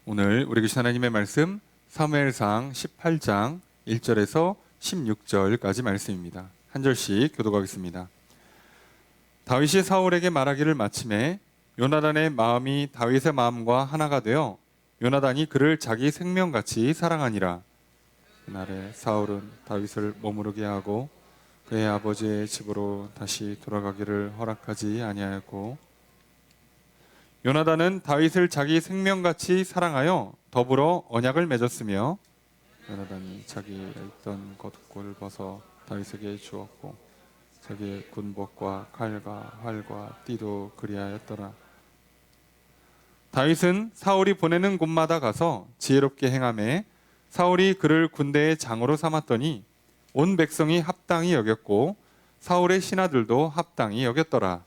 오늘 우리 계신 하나님의 말씀 사무엘상 18장 1절에서 16절까지 말씀입니다. 한 절씩 교독하겠습니다. 다윗이 사울에게 말하기를 마침에 요나단의 마음이 다윗의 마음과 하나가 되어 요나단이 그를 자기 생명같이 사랑하니라. 그날에 사울은 다윗을 머무르게 하고 그의 아버지의 집으로 다시 돌아가기를 허락하지 아니하였고, 요나단은 다윗을 자기 생명같이 사랑하여 더불어 언약을 맺었으며, 요나단이 자기의 있던 겉옷을 벗어 다윗에게 주었고 자기의 군복과 칼과 활과 띠도 그리하였더라. 다윗은 사울이 보내는 곳마다 가서 지혜롭게 행하매 사울이 그를 군대의 장으로 삼았더니 온 백성이 합당히 여겼고 사울의 신하들도 합당히 여겼더라.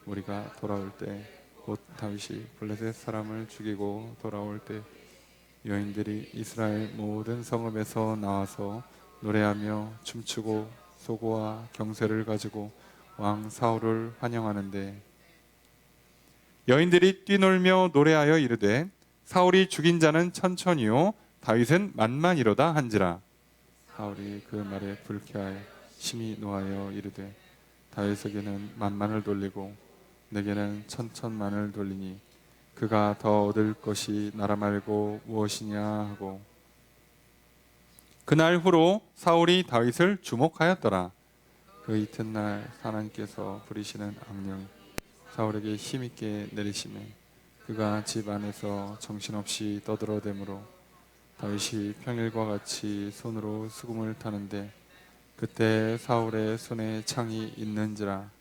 우리가 돌아올 때 곧 다윗이 블레셋 사람을 죽이고 돌아올 때 여인들이 이스라엘 모든 성읍에서 나와서 노래하며 춤추고 소고와 경쇠를 가지고 왕 사울을 환영하는데, 여인들이 뛰놀며 노래하여 이르되 사울이 죽인 자는 천천히요 다윗은 만만이로다 한지라. 사울이 그 말에 불쾌하여 심히 노하여 이르되 다윗에게는 만만을 돌리고 내게는 천천만을 돌리니 그가 더 얻을 것이 나라 말고 무엇이냐 하고, 그날 후로 사울이 다윗을 주목하였더라. 그 이튿날 하나님께서 부리시는 악령이 사울에게 힘있게 내리시매 그가 집 안에서 정신없이 떠들어대므로 다윗이 평일과 같이 손으로 수금을 타는데 그때 사울의 손에 창이 있는지라.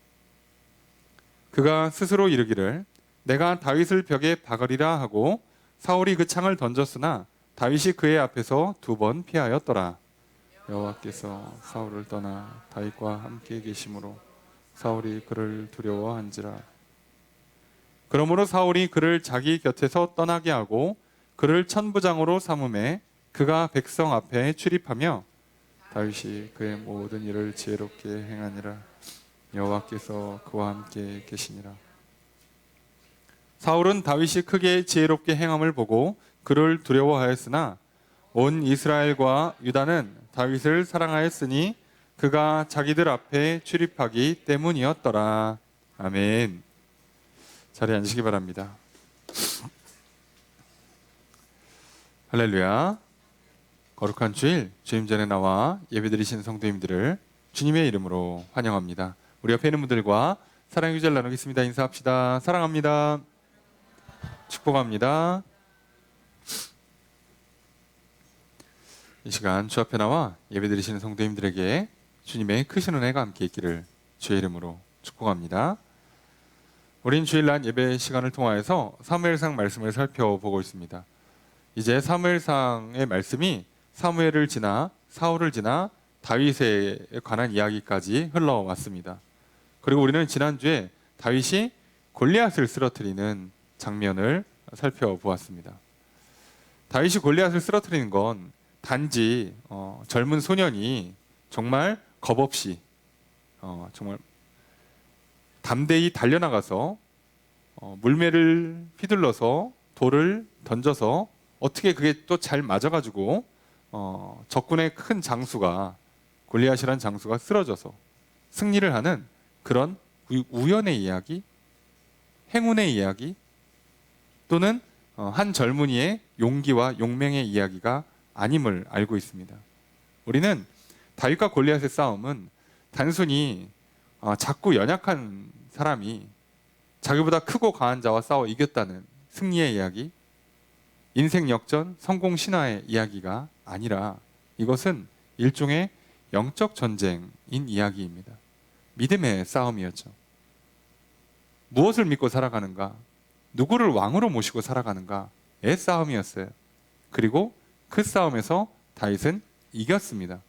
그가 스스로 이르기를 내가 다윗을 벽에 박으리라 하고 사울이 그 창을 던졌으나 다윗이 그의 앞에서 2번 피하였더라. 여호와께서 사울을 떠나 다윗과 함께 계심으로 사울이 그를 두려워한지라. 그러므로 사울이 그를 자기 곁에서 떠나게 하고 그를 천부장으로 삼음에 그가 백성 앞에 출입하며 다윗이 그의 모든 일을 지혜롭게 행하니라. 여호와께서 그와 함께 계시니라. 사울은 다윗이 크게 지혜롭게 행함을 보고 그를 두려워하였으나 온 이스라엘과 유다는 다윗을 사랑하였으니 그가 자기들 앞에 출입하기 때문이었더라. 아멘. 자리에 앉으시기 바랍니다. 할렐루야. 거룩한 주일, 주임 전에 나와 예배드리신 성도님들을 주님의 이름으로 환영합니다. 우리 옆에 있는 분들과 사랑의 교제를 나누겠습니다. 인사합시다. 사랑합니다. 축복합니다. 이 시간 주 앞에 나와 예배드리시는 성도님들에게 주님의 크신 은혜가 함께 있기를 주의 이름으로 축복합니다. 우린 주일날 예배 시간을 통하여서 사무엘상 말씀을 살펴보고 있습니다. 이제 사무엘상의 말씀이 사무엘을 지나 사울을 지나 다윗에 관한 이야기까지 흘러왔습니다. 그리고 우리는 지난주에 다윗이 골리앗을 쓰러뜨리는 장면을 살펴보았습니다. 다윗이 골리앗을 쓰러뜨리는 건 단지 젊은 소년이 정말 겁없이 정말 담대히 달려나가서 물매를 휘둘러서 돌을 던져서 어떻게 그게 또 잘 맞아가지고 적군의 큰 장수가, 골리앗이라는 장수가 쓰러져서 승리를 하는 그런 우연의 이야기, 행운의 이야기, 또는 한 젊은이의 용기와 용맹의 이야기가 아님을 알고 있습니다. 우리는 다윗과 골리앗의 싸움은 단순히 작고 연약한 사람이 자기보다 크고 강한 자와 싸워 이겼다는 승리의 이야기, 인생 역전, 성공 신화의 이야기가 아니라 이것은 일종의 영적 전쟁인 이야기입니다. 믿음의 싸움이었죠. 무엇을 믿고 살아가는가, 누구를 왕으로 모시고 살아가는가의 싸움이었어요. 그리고 그 싸움에서 다윗은 이겼습니다.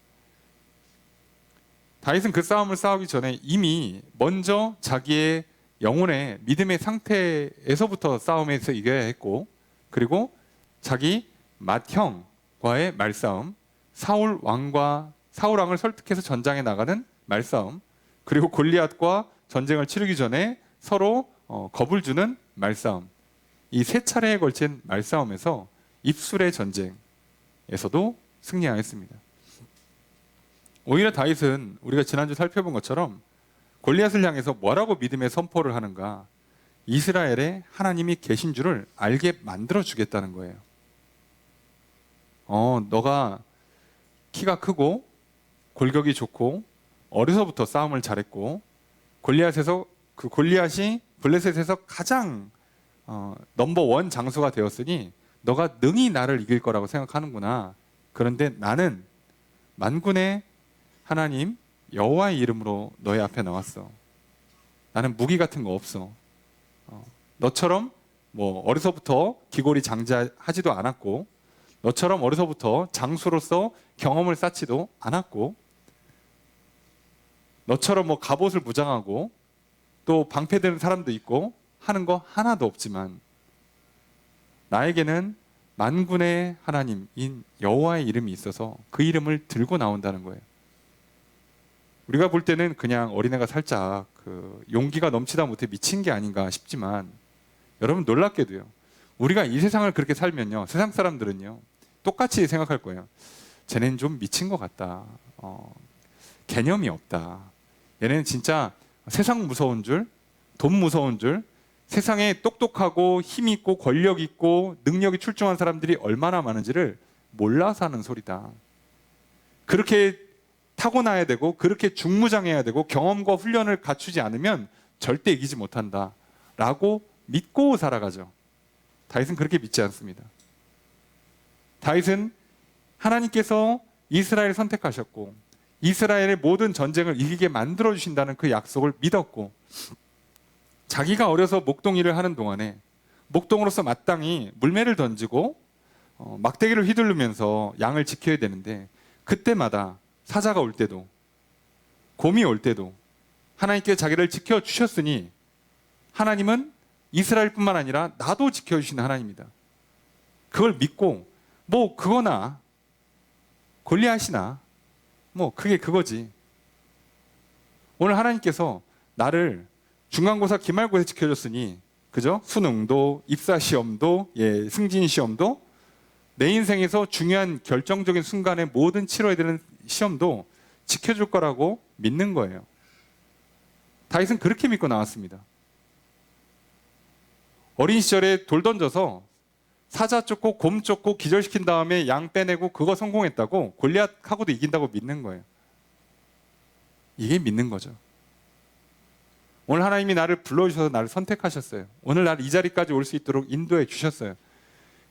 다윗은 그 싸움을 싸우기 전에 이미 먼저 자기의 영혼의 믿음의 상태에서부터 싸움에서 이겨야 했고, 그리고 자기 맏형과의 말싸움, 사울 왕을 설득해서 전장에 나가는 말싸움, 그리고 골리앗과 전쟁을 치르기 전에 서로 겁을 주는 말싸움, 이 세 차례에 걸친 말싸움에서 입술의 전쟁에서도 승리하였습니다. 오히려 다윗은 우리가 지난주 살펴본 것처럼 골리앗을 향해서 뭐라고 믿음의 선포를 하는가? 이스라엘에 하나님이 계신 줄을 알게 만들어 주겠다는 거예요. 너가 키가 크고 골격이 좋고 어려서부터 싸움을 잘했고 골리앗이 블레셋에서 가장 넘버 1 장수가 되었으니 너가 능히 나를 이길 거라고 생각하는구나. 그런데 나는 만군의 하나님 여호와의 이름으로 너의 앞에 나왔어. 나는 무기 같은 거 없어. 너처럼 어려서부터 기골이 장자하지도 않았고, 너처럼 어려서부터 장수로서 경험을 쌓지도 않았고, 너처럼 갑옷을 무장하고 또 방패되는 사람도 있고 하는 거 하나도 없지만 나에게는 만군의 하나님인 여호와의 이름이 있어서 그 이름을 들고 나온다는 거예요. 우리가 볼 때는 그냥 어린애가 살짝 용기가 넘치다 못해 미친 게 아닌가 싶지만, 여러분 놀랍게도요, 우리가 이 세상을 그렇게 살면요, 세상 사람들은요 똑같이 생각할 거예요. 쟤는 좀 미친 것 같다. 개념이 없다. 얘는 진짜 세상 무서운 줄, 돈 무서운 줄, 세상에 똑똑하고 힘 있고 권력 있고 능력이 출중한 사람들이 얼마나 많은지를 몰라서 하는 소리다. 그렇게 타고나야 되고 그렇게 중무장해야 되고 경험과 훈련을 갖추지 않으면 절대 이기지 못한다 라고 믿고 살아가죠. 다윗은 그렇게 믿지 않습니다. 다윗은 하나님께서 이스라엘을 선택하셨고 이스라엘의 모든 전쟁을 이기게 만들어주신다는 그 약속을 믿었고, 자기가 어려서 목동일을 하는 동안에 목동으로서 마땅히 물매를 던지고 막대기를 휘두르면서 양을 지켜야 되는데, 그때마다 사자가 올 때도 곰이 올 때도 하나님께 자기를 지켜주셨으니 하나님은 이스라엘뿐만 아니라 나도 지켜주시는 하나님이다. 그걸 믿고 그거나 골리앗이나 그게 그거지. 오늘 하나님께서 나를 중간고사 기말고사 지켜줬으니, 그죠? 수능도 입사시험도 승진시험도 내 인생에서 중요한 결정적인 순간에 모든 치러야 되는 시험도 지켜줄 거라고 믿는 거예요. 다윗은 그렇게 믿고 나왔습니다. 어린 시절에 돌 던져서 사자 쫓고 곰 쫓고 기절시킨 다음에 양 빼내고 그거 성공했다고 골리앗하고도 이긴다고 믿는 거예요. 이게 믿는 거죠. 오늘 하나님이 나를 불러주셔서 나를 선택하셨어요. 오늘 나를 이 자리까지 올 수 있도록 인도해 주셨어요.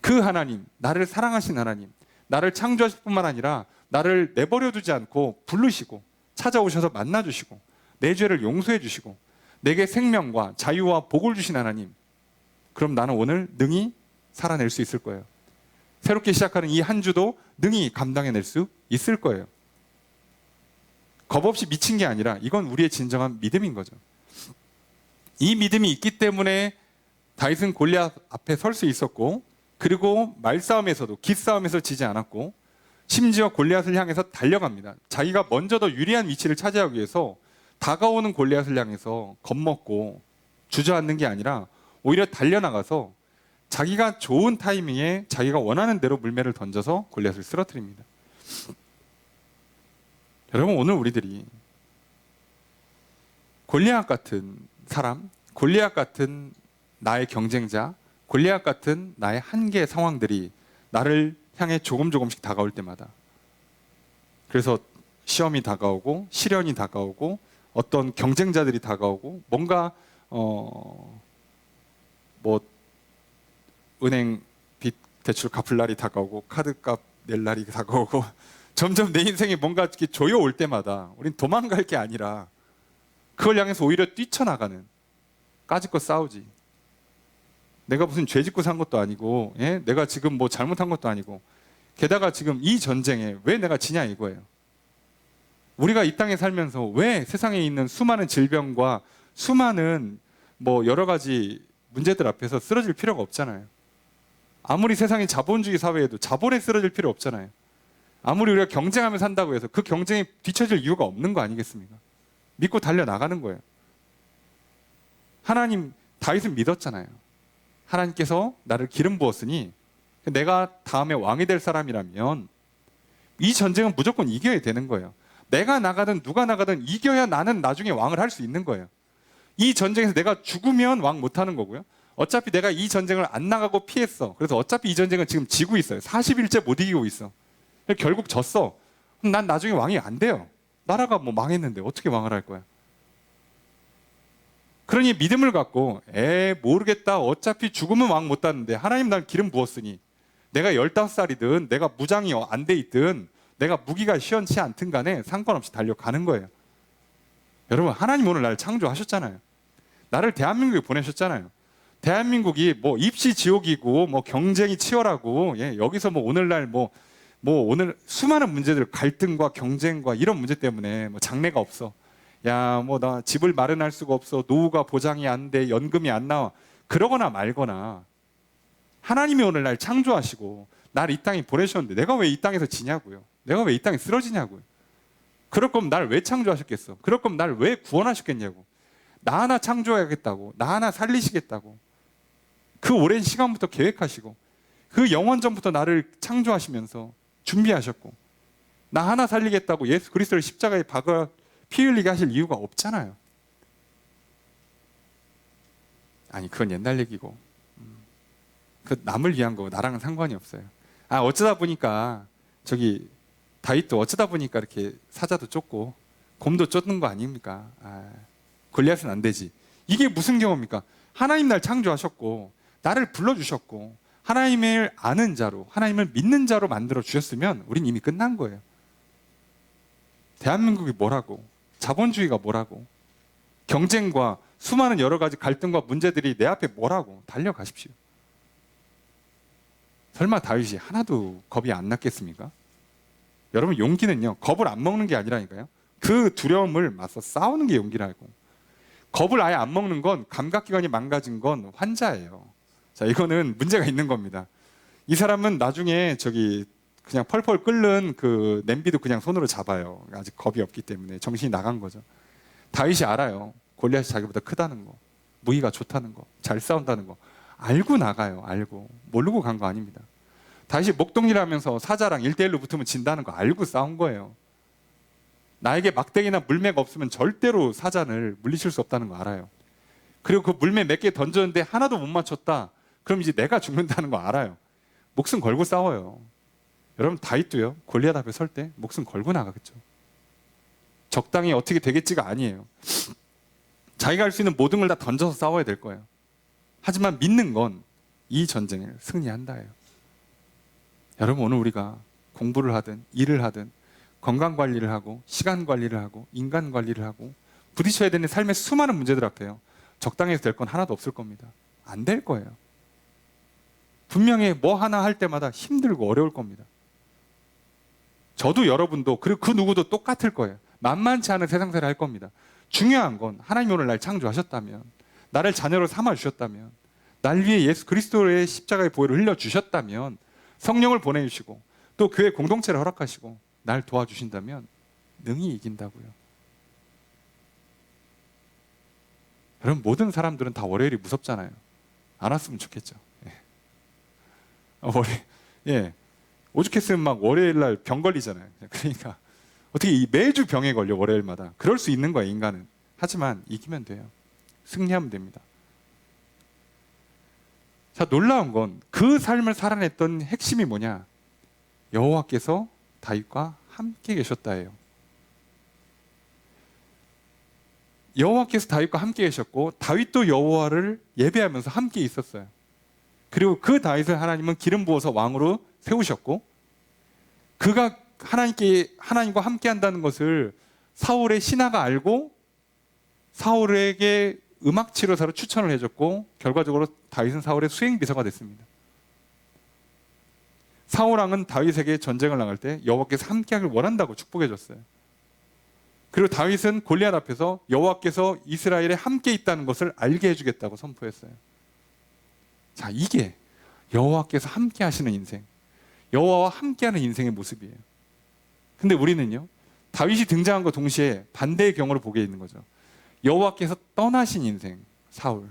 그 하나님, 나를 사랑하신 하나님, 나를 창조하실 뿐만 아니라 나를 내버려 두지 않고 부르시고 찾아오셔서 만나주시고 내 죄를 용서해 주시고 내게 생명과 자유와 복을 주신 하나님, 그럼 나는 오늘 능히 살아낼 수 있을 거예요. 새롭게 시작하는 이 한 주도 능히 감당해낼 수 있을 거예요. 겁 없이 미친 게 아니라 이건 우리의 진정한 믿음인 거죠. 이 믿음이 있기 때문에 다윗은 골리앗 앞에 설 수 있었고, 그리고 말싸움에서도 기싸움에서 지지 않았고, 심지어 골리앗을 향해서 달려갑니다. 자기가 먼저 더 유리한 위치를 차지하기 위해서 다가오는 골리앗을 향해서 겁먹고 주저앉는 게 아니라 오히려 달려나가서 자기가 좋은 타이밍에 자기가 원하는 대로 물매를 던져서 골리앗을 쓰러뜨립니다. 여러분, 오늘 우리들이 골리앗 같은 사람, 골리앗 같은 나의 경쟁자, 골리앗 같은 나의 한계 상황들이 나를 향해 조금씩 다가올 때마다, 그래서 시험이 다가오고 시련이 다가오고 어떤 경쟁자들이 다가오고 뭔가 은행 빚 대출 갚을 날이 다가오고 카드값 낼 날이 다가오고 점점 내 인생에 뭔가 이렇게 조여올 때마다 우린 도망갈 게 아니라 그걸 향해서 오히려 뛰쳐나가는, 까짓거 싸우지. 내가 무슨 죄 짓고 산 것도 아니고, 내가 지금 잘못한 것도 아니고, 게다가 지금 이 전쟁에 왜 내가 지냐 이거예요. 우리가 이 땅에 살면서 왜 세상에 있는 수많은 질병과 수많은 여러 가지 문제들 앞에서 쓰러질 필요가 없잖아요. 아무리 세상이 자본주의 사회에도 자본에 쓰러질 필요 없잖아요. 아무리 우리가 경쟁하며 산다고 해서 그 경쟁에 뒤처질 이유가 없는 거 아니겠습니까? 믿고 달려나가는 거예요. 하나님, 다윗은 믿었잖아요. 하나님께서 나를 기름 부었으니 내가 다음에 왕이 될 사람이라면 이 전쟁은 무조건 이겨야 되는 거예요. 내가 나가든 누가 나가든 이겨야 나는 나중에 왕을 할 수 있는 거예요. 이 전쟁에서 내가 죽으면 왕 못하는 거고요. 어차피 내가 이 전쟁을 안 나가고 피했어. 그래서 어차피 이 전쟁은 지금 지고 있어요. 40일째 못 이기고 있어. 결국 졌어. 그럼 난 나중에 왕이 안 돼요. 나라가 뭐 망했는데 어떻게 왕을 할 거야? 그러니 믿음을 갖고 모르겠다. 어차피 죽으면 왕 못 하는데 하나님 날 기름 부었으니 내가 15살이든 내가 무장이 안 돼 있든 내가 무기가 시원치 않든 간에 상관없이 달려가는 거예요. 여러분, 하나님 오늘 나를 창조하셨잖아요. 나를 대한민국에 보내셨잖아요. 대한민국이 뭐 입시 지옥이고 뭐 경쟁이 치열하고, 여기서 뭐 오늘날 뭐 오늘 수많은 문제들, 갈등과 경쟁과 이런 문제 때문에 뭐 장래가 없어. 야, 뭐 나 집을 마련할 수가 없어. 노후가 보장이 안 돼. 연금이 안 나와. 그러거나 말거나 하나님이 오늘 날 창조하시고 나를 이 땅에 보내셨는데 내가 왜 이 땅에서 지냐고요. 내가 왜 이 땅에 쓰러지냐고요. 그럴 거면 날 왜 창조하셨겠어. 그럴 거면 날 왜 구원하셨겠냐고. 나 하나 창조하겠다고, 나 하나 살리시겠다고 그 오랜 시간부터 계획하시고 그 영원 전부터 나를 창조하시면서 준비하셨고 나 하나 살리겠다고 예수 그리스도를 십자가에 박아 피 흘리게 하실 이유가 없잖아요. 아니, 그건 옛날 얘기고 그 남을 위한 거고 나랑은 상관이 없어요. 어쩌다 보니까 저기 다윗도 어쩌다 보니까 이렇게 사자도 쫓고 곰도 쫓는 거 아닙니까? 골리앗은 안 되지. 이게 무슨 경우입니까? 하나님 날 창조하셨고 나를 불러주셨고 하나님을 아는 자로, 하나님을 믿는 자로 만들어 주셨으면 우린 이미 끝난 거예요. 대한민국이 뭐라고, 자본주의가 뭐라고, 경쟁과 수많은 여러 가지 갈등과 문제들이 내 앞에 뭐라고, 달려가십시오. 설마 다윗이 하나도 겁이 안 났겠습니까? 여러분, 용기는요, 겁을 안 먹는 게 아니라니까요. 그 두려움을 맞서 싸우는 게 용기라고. 겁을 아예 안 먹는 건 감각기관이 망가진 건 환자예요. 자, 이거는 문제가 있는 겁니다. 이 사람은 나중에 그냥 펄펄 끓는 그 냄비도 그냥 손으로 잡아요. 아직 겁이 없기 때문에 정신이 나간 거죠. 다윗이 알아요. 골리앗이 자기보다 크다는 거, 무기가 좋다는 거, 잘 싸운다는 거 알고 나가요. 알고. 모르고 간 거 아닙니다. 다윗이 목동일하면서 사자랑 1대1로 붙으면 진다는 거 알고 싸운 거예요. 나에게 막대기나 물매가 없으면 절대로 사자를 물리칠 수 없다는 거 알아요. 그리고 그 물매 몇 개 던졌는데 하나도 못 맞췄다. 그럼 이제 내가 죽는다는 거 알아요. 목숨 걸고 싸워요. 여러분, 다윗도요, 골리앗 앞에 설 때 목숨 걸고 나가겠죠. 적당히 어떻게 되겠지가 아니에요. 자기가 할 수 있는 모든 걸 다 던져서 싸워야 될 거예요. 하지만 믿는 건 이 전쟁을 승리한다예요. 여러분, 오늘 우리가 공부를 하든 일을 하든 건강 관리를 하고 시간 관리를 하고 인간 관리를 하고 부딪혀야 되는 삶의 수많은 문제들 앞에요, 적당히 해서 될 건 하나도 없을 겁니다. 안 될 거예요. 분명히 뭐 하나 할 때마다 힘들고 어려울 겁니다. 저도 여러분도 그리고 그 누구도 똑같을 거예요. 만만치 않은 세상살이 할 겁니다. 중요한 건 하나님이 오늘 날 창조하셨다면, 나를 자녀로 삼아주셨다면, 날 위해 예수 그리스도의 십자가의 보혈을 흘려주셨다면, 성령을 보내주시고 또 교회 공동체를 허락하시고 날 도와주신다면 능히 이긴다고요. 여러분, 모든 사람들은 다 월요일이 무섭잖아요. 안 왔으면 좋겠죠. 오죽했으면 막 월요일 날 병 걸리잖아요. 그러니까 어떻게 매주 병에 걸려, 월요일마다. 그럴 수 있는 거예요, 인간은. 하지만 이기면 돼요. 승리하면 됩니다. 자, 놀라운 건 그 삶을 살아냈던 핵심이 뭐냐? 여호와께서 다윗과 함께 계셨다예요. 여호와께서 다윗과 함께 계셨고 다윗도 여호와를 예배하면서 함께 있었어요. 그리고 그 다윗을 하나님은 기름 부어서 왕으로 세우셨고, 그가 하나님과 함께 한다는 것을 사울의 신하가 알고 사울에게 음악 치료사로 추천을 해줬고, 결과적으로 다윗은 사울의 수행 비서가 됐습니다. 사울 왕은 다윗에게 전쟁을 나갈 때 여호와께서 함께하길 원한다고 축복해 줬어요. 그리고 다윗은 골리앗 앞에서 여호와께서 이스라엘에 함께 있다는 것을 알게 해주겠다고 선포했어요. 자, 이게 여호와께서 함께 하시는 인생, 여호와와 함께하는 인생의 모습이에요. 근데 우리는요, 다윗이 등장한 것 동시에 반대의 경우를 보게 있는 거죠. 여호와께서 떠나신 인생, 사울.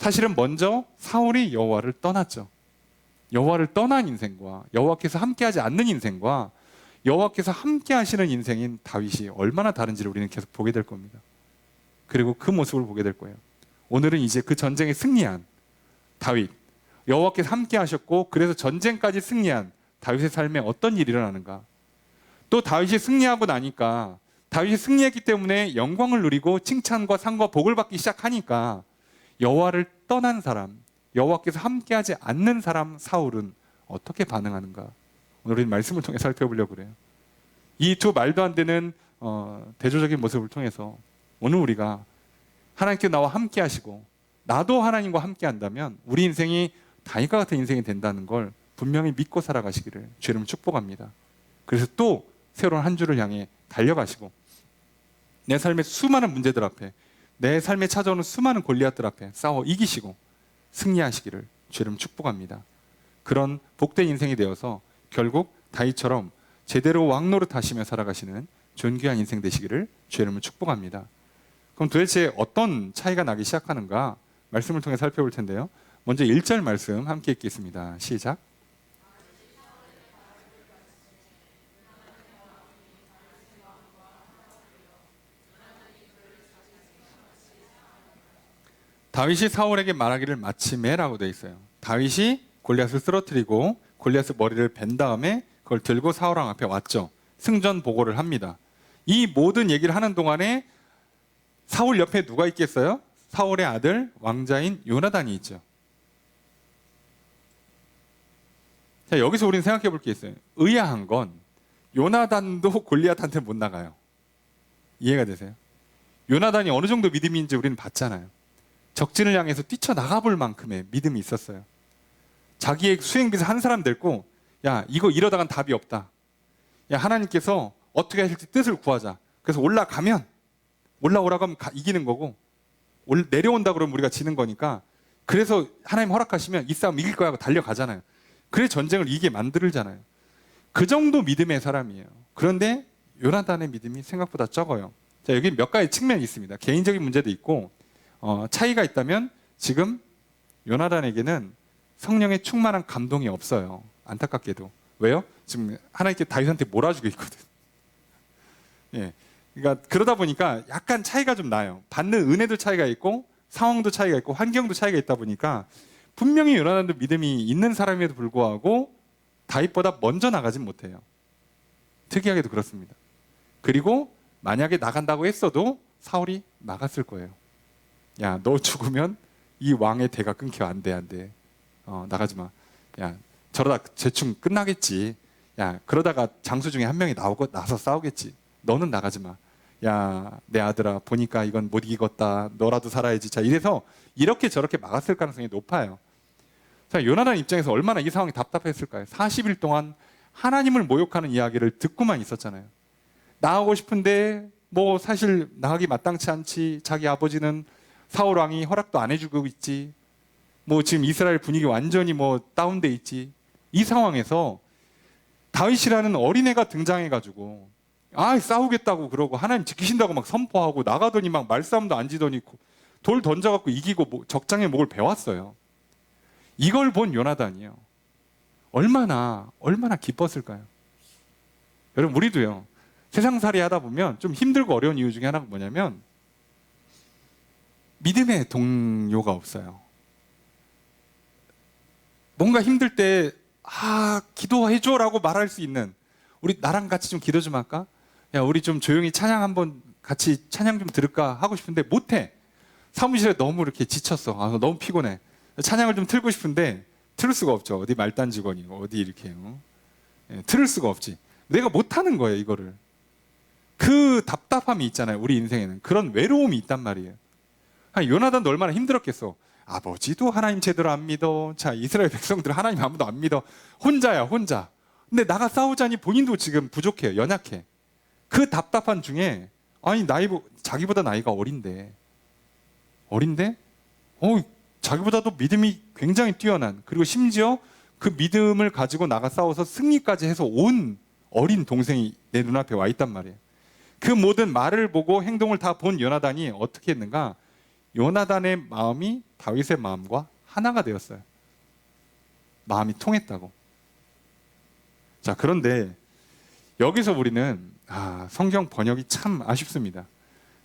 사실은 먼저 사울이 여호와를 떠났죠. 여호와를 떠난 인생과 여호와께서 함께하지 않는 인생과 여호와께서 함께하시는 인생인 다윗이 얼마나 다른지를 우리는 계속 보게 될 겁니다. 그리고 그 모습을 보게 될 거예요. 오늘은 이제 그 전쟁에 승리한 다윗, 여호와께서 함께하셨고 그래서 전쟁까지 승리한 다윗의 삶에 어떤 일이 일어나는가. 또 다윗이 승리하고 나니까, 다윗이 승리했기 때문에 영광을 누리고 칭찬과 상과 복을 받기 시작하니까 여호와를 떠난 사람, 여호와께서 함께하지 않는 사람 사울은 어떻게 반응하는가. 오늘 우리는 말씀을 통해 살펴보려고 그래요. 이 두 말도 안 되는 대조적인 모습을 통해서 오늘 우리가 하나님께 나와 함께 하시고 나도 하나님과 함께 한다면 우리 인생이 다윗과 같은 인생이 된다는 걸 분명히 믿고 살아가시기를 주의 이름으로 축복합니다. 그래서 또 새로운 한 주를 향해 달려가시고 내 삶의 수많은 문제들 앞에, 내 삶에 찾아오는 수많은 골리앗들 앞에 싸워 이기시고 승리하시기를 주의 이름으로 축복합니다. 그런 복된 인생이 되어서 결국 다윗처럼 제대로 왕노릇 하시며 살아가시는 존귀한 인생 되시기를 주의 이름으로 축복합니다. 그럼 도대체 어떤 차이가 나기 시작하는가 말씀을 통해 살펴볼 텐데요. 먼저 1절 말씀 함께 읽겠습니다. 시작. 다윗이 사울에게 말하기를 마침에라고 되어 있어요. 다윗이 골리앗을 쓰러뜨리고 골리앗의 머리를 벤 다음에 그걸 들고 사울 왕 앞에 왔죠. 승전 보고를 합니다. 이 모든 얘기를 하는 동안에 사울 옆에 누가 있겠어요? 사울의 아들 왕자인 요나단이 있죠. 자, 여기서 우리는 생각해 볼 게 있어요. 의아한 건 요나단도 골리앗한테 못 나가요. 이해가 되세요? 요나단이 어느 정도 믿음인지 우리는 봤잖아요. 적진을 향해서 뛰쳐나가볼 만큼의 믿음이 있었어요. 자기의 수행비서 한 사람 데리고 야 이거 이러다간 답이 없다. 야 하나님께서 어떻게 하실지 뜻을 구하자. 그래서 올라오라고 하면 이기는 거고 내려온다 그러면 우리가 지는 거니까 그래서 하나님 허락하시면 이 싸움 이길 거야 하고 달려가잖아요. 그래 전쟁을 이기게 만들잖아요. 그 정도 믿음의 사람이에요. 그런데 요나단의 믿음이 생각보다 적어요. 자, 여기 몇 가지 측면이 있습니다. 개인적인 문제도 있고 차이가 있다면 지금 요나단에게는 성령의 충만한 감동이 없어요. 안타깝게도. 왜요? 지금 하나님께 다윗한테 몰아주고 있거든. 예. 그러니까 그러다 보니까 약간 차이가 좀 나요. 받는 은혜도 차이가 있고 상황도 차이가 있고 환경도 차이가 있다 보니까 분명히 요나단도 믿음이 있는 사람에도 불구하고 다윗보다 먼저 나가진 못해요. 특이하게도 그렇습니다. 그리고 만약에 나간다고 했어도 사울이 막았을 거예요. 야, 너 죽으면 이 왕의 대가 끊겨. 안 돼. 나가지 마. 야, 저러다 대충 끝나겠지. 야, 그러다가 장수 중에 한 명이 나서 싸우겠지. 너는 나가지 마. 야, 내 아들아, 보니까 이건 못 이기겠다. 너라도 살아야지. 자, 이래서 이렇게 저렇게 막았을 가능성이 높아요. 자, 요나단 입장에서 얼마나 이 상황이 답답했을까요? 40일 동안 하나님을 모욕하는 이야기를 듣고만 있었잖아요. 나가고 싶은데 뭐 사실 나가기 마땅치 않지. 자기 아버지는 사울 왕이 허락도 안 해주고 있지. 뭐 지금 이스라엘 분위기 완전히 뭐 다운돼 있지. 이 상황에서 다윗이라는 어린애가 등장해가지고 싸우겠다고 그러고 하나님 지키신다고 막 선포하고 나가더니 막 말싸움도 안 지더니 돌 던져갖고 이기고 적장의 목을 베었어요. 이걸 본 요나단이요. 얼마나 기뻤을까요? 여러분 우리도요. 세상살이 하다 보면 좀 힘들고 어려운 이유 중에 하나가 뭐냐면 믿음의 동요가 없어요. 뭔가 힘들 때 기도해줘라고 말할 수 있는, 우리 나랑 같이 좀 기도 좀 할까? 야, 우리 좀 조용히 찬양 한번 같이 찬양 좀 들을까 하고 싶은데 못해. 사무실에 너무 이렇게 지쳤어. 너무 피곤해. 찬양을 좀 틀고 싶은데 틀을 수가 없죠. 어디 말단 직원이 어디 이렇게요. 틀을 수가 없지. 내가 못하는 거예요, 이거를. 그 답답함이 있잖아요, 우리 인생에는. 그런 외로움이 있단 말이에요. 요나단도 얼마나 힘들었겠어. 아버지도 하나님 제대로 안 믿어. 자, 이스라엘 백성들 하나님 아무도 안 믿어. 혼자야, 혼자. 근데 나가 싸우자니 본인도 지금 부족해요. 연약해. 그 답답한 중에 자기보다 나이가 어린데 자기보다도 믿음이 굉장히 뛰어난, 그리고 심지어 그 믿음을 가지고 나가 싸워서 승리까지 해서 온 어린 동생이 내 눈앞에 와 있단 말이에요. 그 모든 말을 보고 행동을 다 본 요나단이 어떻게 했는가? 요나단의 마음이 다윗의 마음과 하나가 되었어요. 마음이 통했다고. 자, 그런데 여기서 우리는 성경 번역이 참 아쉽습니다.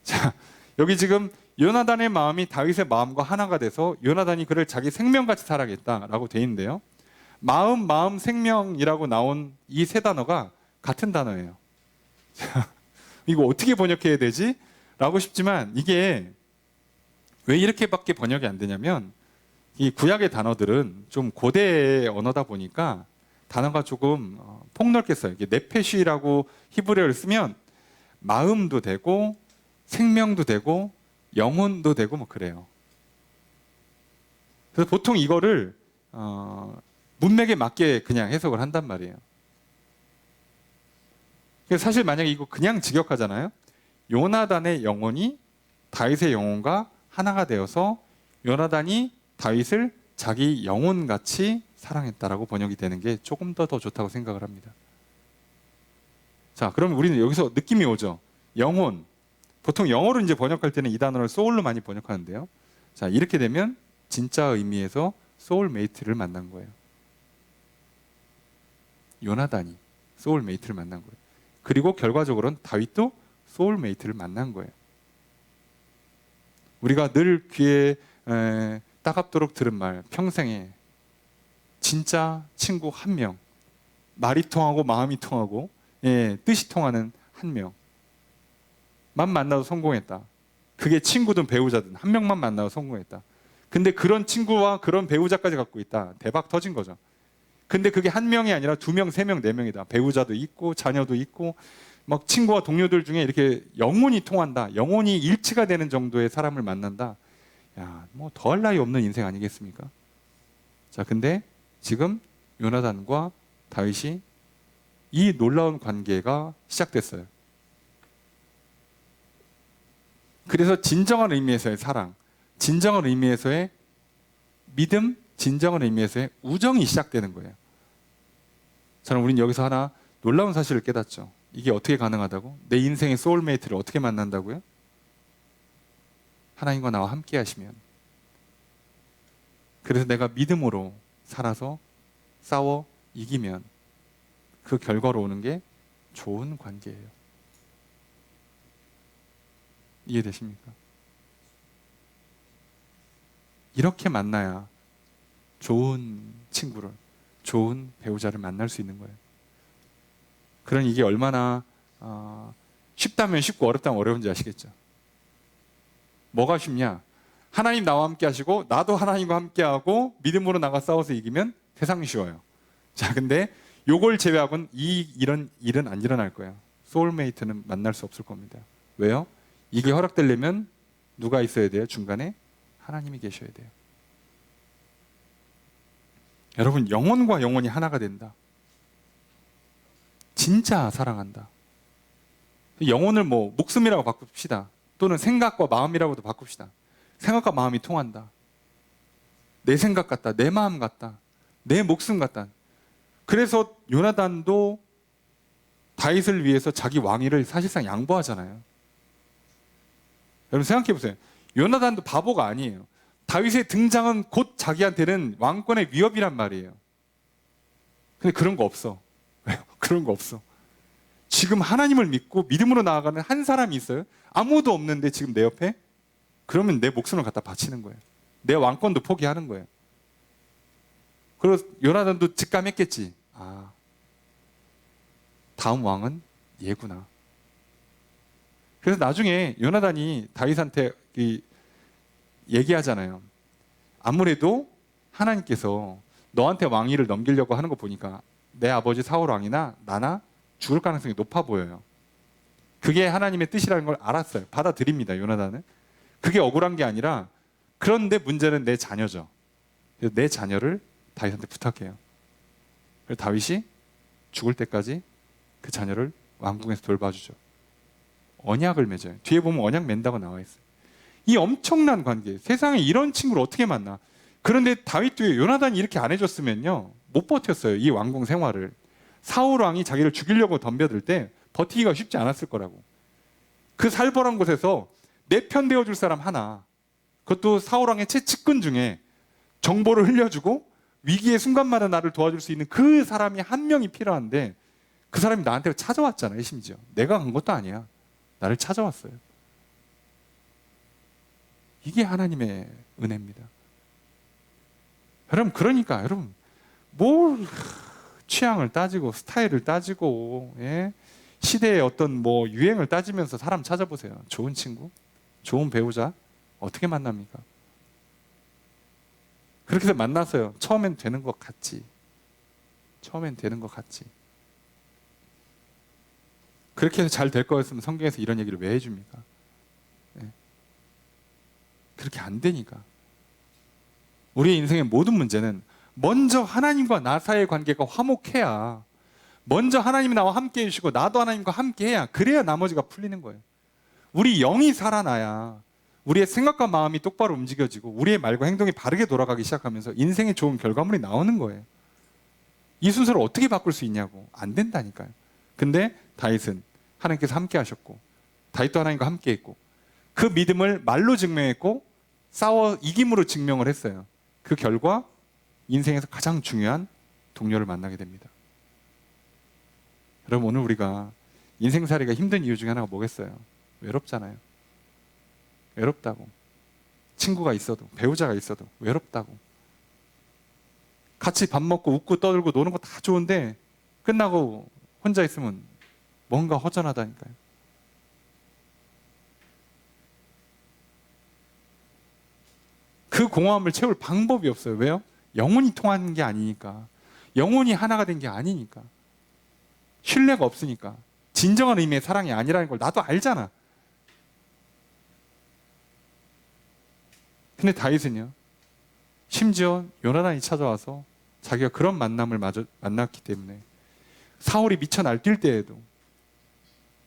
자, 여기 지금 요나단의 마음이 다윗의 마음과 하나가 돼서 요나단이 그를 자기 생명같이 사랑했다라고 돼 있는데요. 마음, 생명이라고 나온 이 세 단어가 같은 단어예요. 이거 어떻게 번역해야 되지? 라고 싶지만 이게 왜 이렇게밖에 번역이 안 되냐면 이 구약의 단어들은 좀 고대의 언어다 보니까 단어가 조금 폭넓게 써요. 이게 네페시라고 히브리어를 쓰면 마음도 되고 생명도 되고 영혼도 되고 뭐 그래요. 그래서 보통 이거를 문맥에 맞게 그냥 해석을 한단 말이에요. 그래서 사실 만약에 이거 그냥 직역하잖아요. 요나단의 영혼이 다윗의 영혼과 하나가 되어서 요나단이 다윗을 자기 영혼같이 사랑했다라고 번역이 되는 게 조금 더 좋다고 생각을 합니다. 자, 그럼 우리는 여기서 느낌이 오죠. 영혼. 보통 영어로 이제 번역할 때는 이 단어를 소울로 많이 번역하는데요. 자, 이렇게 되면 진짜 의미에서 소울메이트를 만난 거예요. 요나단이 소울메이트를 만난 거예요. 그리고 결과적으로는 다윗도 소울메이트를 만난 거예요. 우리가 늘 귀에 따갑도록 들은 말, 평생에 진짜 친구 한 명, 말이 통하고 마음이 통하고 뜻이 통하는 한 명만 만나도 성공했다. 그게 친구든 배우자든 한 명만 만나도 성공했다. 근데 그런 친구와 그런 배우자까지 갖고 있다. 대박 터진 거죠. 근데 그게 한 명이 아니라 두 명, 세 명, 네 명이다. 배우자도 있고 자녀도 있고 막 친구와 동료들 중에 이렇게 영혼이 통한다. 영혼이 일치가 되는 정도의 사람을 만난다. 야, 뭐 더할 나위 없는 인생 아니겠습니까? 자, 근데 지금 요나단과 다윗이 이 놀라운 관계가 시작됐어요. 그래서 진정한 의미에서의 사랑, 진정한 의미에서의 믿음, 진정한 의미에서의 우정이 시작되는 거예요. 저는 우린 여기서 하나 놀라운 사실을 깨닫죠. 이게 어떻게 가능하다고? 내 인생의 소울메이트를 어떻게 만난다고요? 하나님과 나와 함께 하시면. 그래서 내가 믿음으로 살아서 싸워 이기면 그 결과로 오는 게 좋은 관계예요. 이해되십니까? 이렇게 만나야 좋은 친구를, 좋은 배우자를 만날 수 있는 거예요. 그럼 이게 얼마나 쉽다면 쉽고 어렵다면 어려운지 아시겠죠? 뭐가 쉽냐? 하나님 나와 함께 하시고 나도 하나님과 함께 하고 믿음으로 나가 싸워서 이기면 세상이 쉬워요. 자, 근데 요걸 제외하고는 이런 일은 안 일어날 거예요. 소울메이트는 만날 수 없을 겁니다. 왜요? 이게 허락되려면 누가 있어야 돼요? 중간에 하나님이 계셔야 돼요. 여러분, 영혼과 영혼이 하나가 된다. 진짜 사랑한다. 영혼을 뭐 목숨이라고 바꿉시다. 또는 생각과 마음이라고도 바꿉시다. 생각과 마음이 통한다. 내 생각 같다. 내 마음 같다. 내 목숨 같다. 그래서 요나단도 다윗을 위해서 자기 왕위를 사실상 양보하잖아요. 여러분 생각해 보세요. 요나단도 바보가 아니에요. 다윗의 등장은 곧 자기한테는 왕권의 위협이란 말이에요. 근데 그런 거 없어. 왜요? 그런 거 없어. 지금 하나님을 믿고 믿음으로 나아가는 한 사람이 있어요. 아무도 없는데 지금 내 옆에? 그러면 내 목숨을 갖다 바치는 거예요. 내 왕권도 포기하는 거예요. 그래서 요나단도 직감했겠지. 다음 왕은 얘구나. 그래서 나중에 요나단이 다윗한테 얘기하잖아요. 아무래도 하나님께서 너한테 왕위를 넘기려고 하는 거 보니까 내 아버지 사울 왕이나 나나 죽을 가능성이 높아 보여요. 그게 하나님의 뜻이라는 걸 알았어요. 받아들입니다, 요나단은. 그게 억울한 게 아니라 그런데 문제는 내 자녀죠. 그래서 내 자녀를 다윗한테 부탁해요. 그래서 다윗이 죽을 때까지 그 자녀를 왕궁에서 돌봐주죠. 언약을 맺어요. 뒤에 보면 언약 맺다고 나와 있어요. 이 엄청난 관계, 세상에 이런 친구를 어떻게 만나? 그런데 다윗도 요나단이 이렇게 안 해줬으면요 못 버텼어요. 이 왕궁 생활을. 사울 왕이 자기를 죽이려고 덤벼들 때 버티기가 쉽지 않았을 거라고. 그 살벌한 곳에서 내 편 되어줄 사람 하나, 그것도 사울왕의 측근 중에 정보를 흘려주고 위기의 순간마다 나를 도와줄 수 있는 그 사람이 한 명이 필요한데 그 사람이 나한테 찾아왔잖아요. 심지어 내가 간 것도 아니야. 나를 찾아왔어요. 이게 하나님의 은혜입니다. 여러분, 그러니까 여러분 뭘 취향을 따지고 스타일을 따지고, 예? 시대의 어떤 뭐 유행을 따지면서 사람 찾아보세요. 좋은 친구, 좋은 배우자 어떻게 만납니까? 그렇게 해서 만났어요. 처음엔 되는 것 같지. 처음엔 되는 것 같지. 그렇게 해서 잘 될 거였으면 성경에서 이런 얘기를 왜 해줍니까? 예. 그렇게 안 되니까. 우리의 인생의 모든 문제는 먼저 하나님과 나 사이의 관계가 화목해야, 먼저 하나님이 나와 함께 해주시고 나도 하나님과 함께 해야, 그래야 나머지가 풀리는 거예요. 우리 영이 살아나야 우리의 생각과 마음이 똑바로 움직여지고 우리의 말과 행동이 바르게 돌아가기 시작하면서 인생에 좋은 결과물이 나오는 거예요. 이 순서를 어떻게 바꿀 수 있냐고. 안 된다니까요. 근데 다윗은 하나님께서 함께 하셨고 다윗도 하나님과 함께 했고 그 믿음을 말로 증명했고 싸워 이김으로 증명을 했어요. 그 결과 인생에서 가장 중요한 동료를 만나게 됩니다. 여러분, 오늘 우리가 인생살이가 힘든 이유 중에 하나가 뭐겠어요? 외롭잖아요. 외롭다고. 친구가 있어도, 배우자가 있어도 외롭다고. 같이 밥 먹고 웃고 떠들고 노는 거 다 좋은데 끝나고 혼자 있으면 뭔가 허전하다니까요. 그 공허함을 채울 방법이 없어요. 왜요? 영혼이 통하는 게 아니니까. 영혼이 하나가 된 게 아니니까. 신뢰가 없으니까. 진정한 의미의 사랑이 아니라는 걸 나도 알잖아. 근데 다윗은요, 심지어 요나단이 찾아와서 자기가 그런 만남을 만났기 때문에 사울이 미쳐 날뛸 때에도,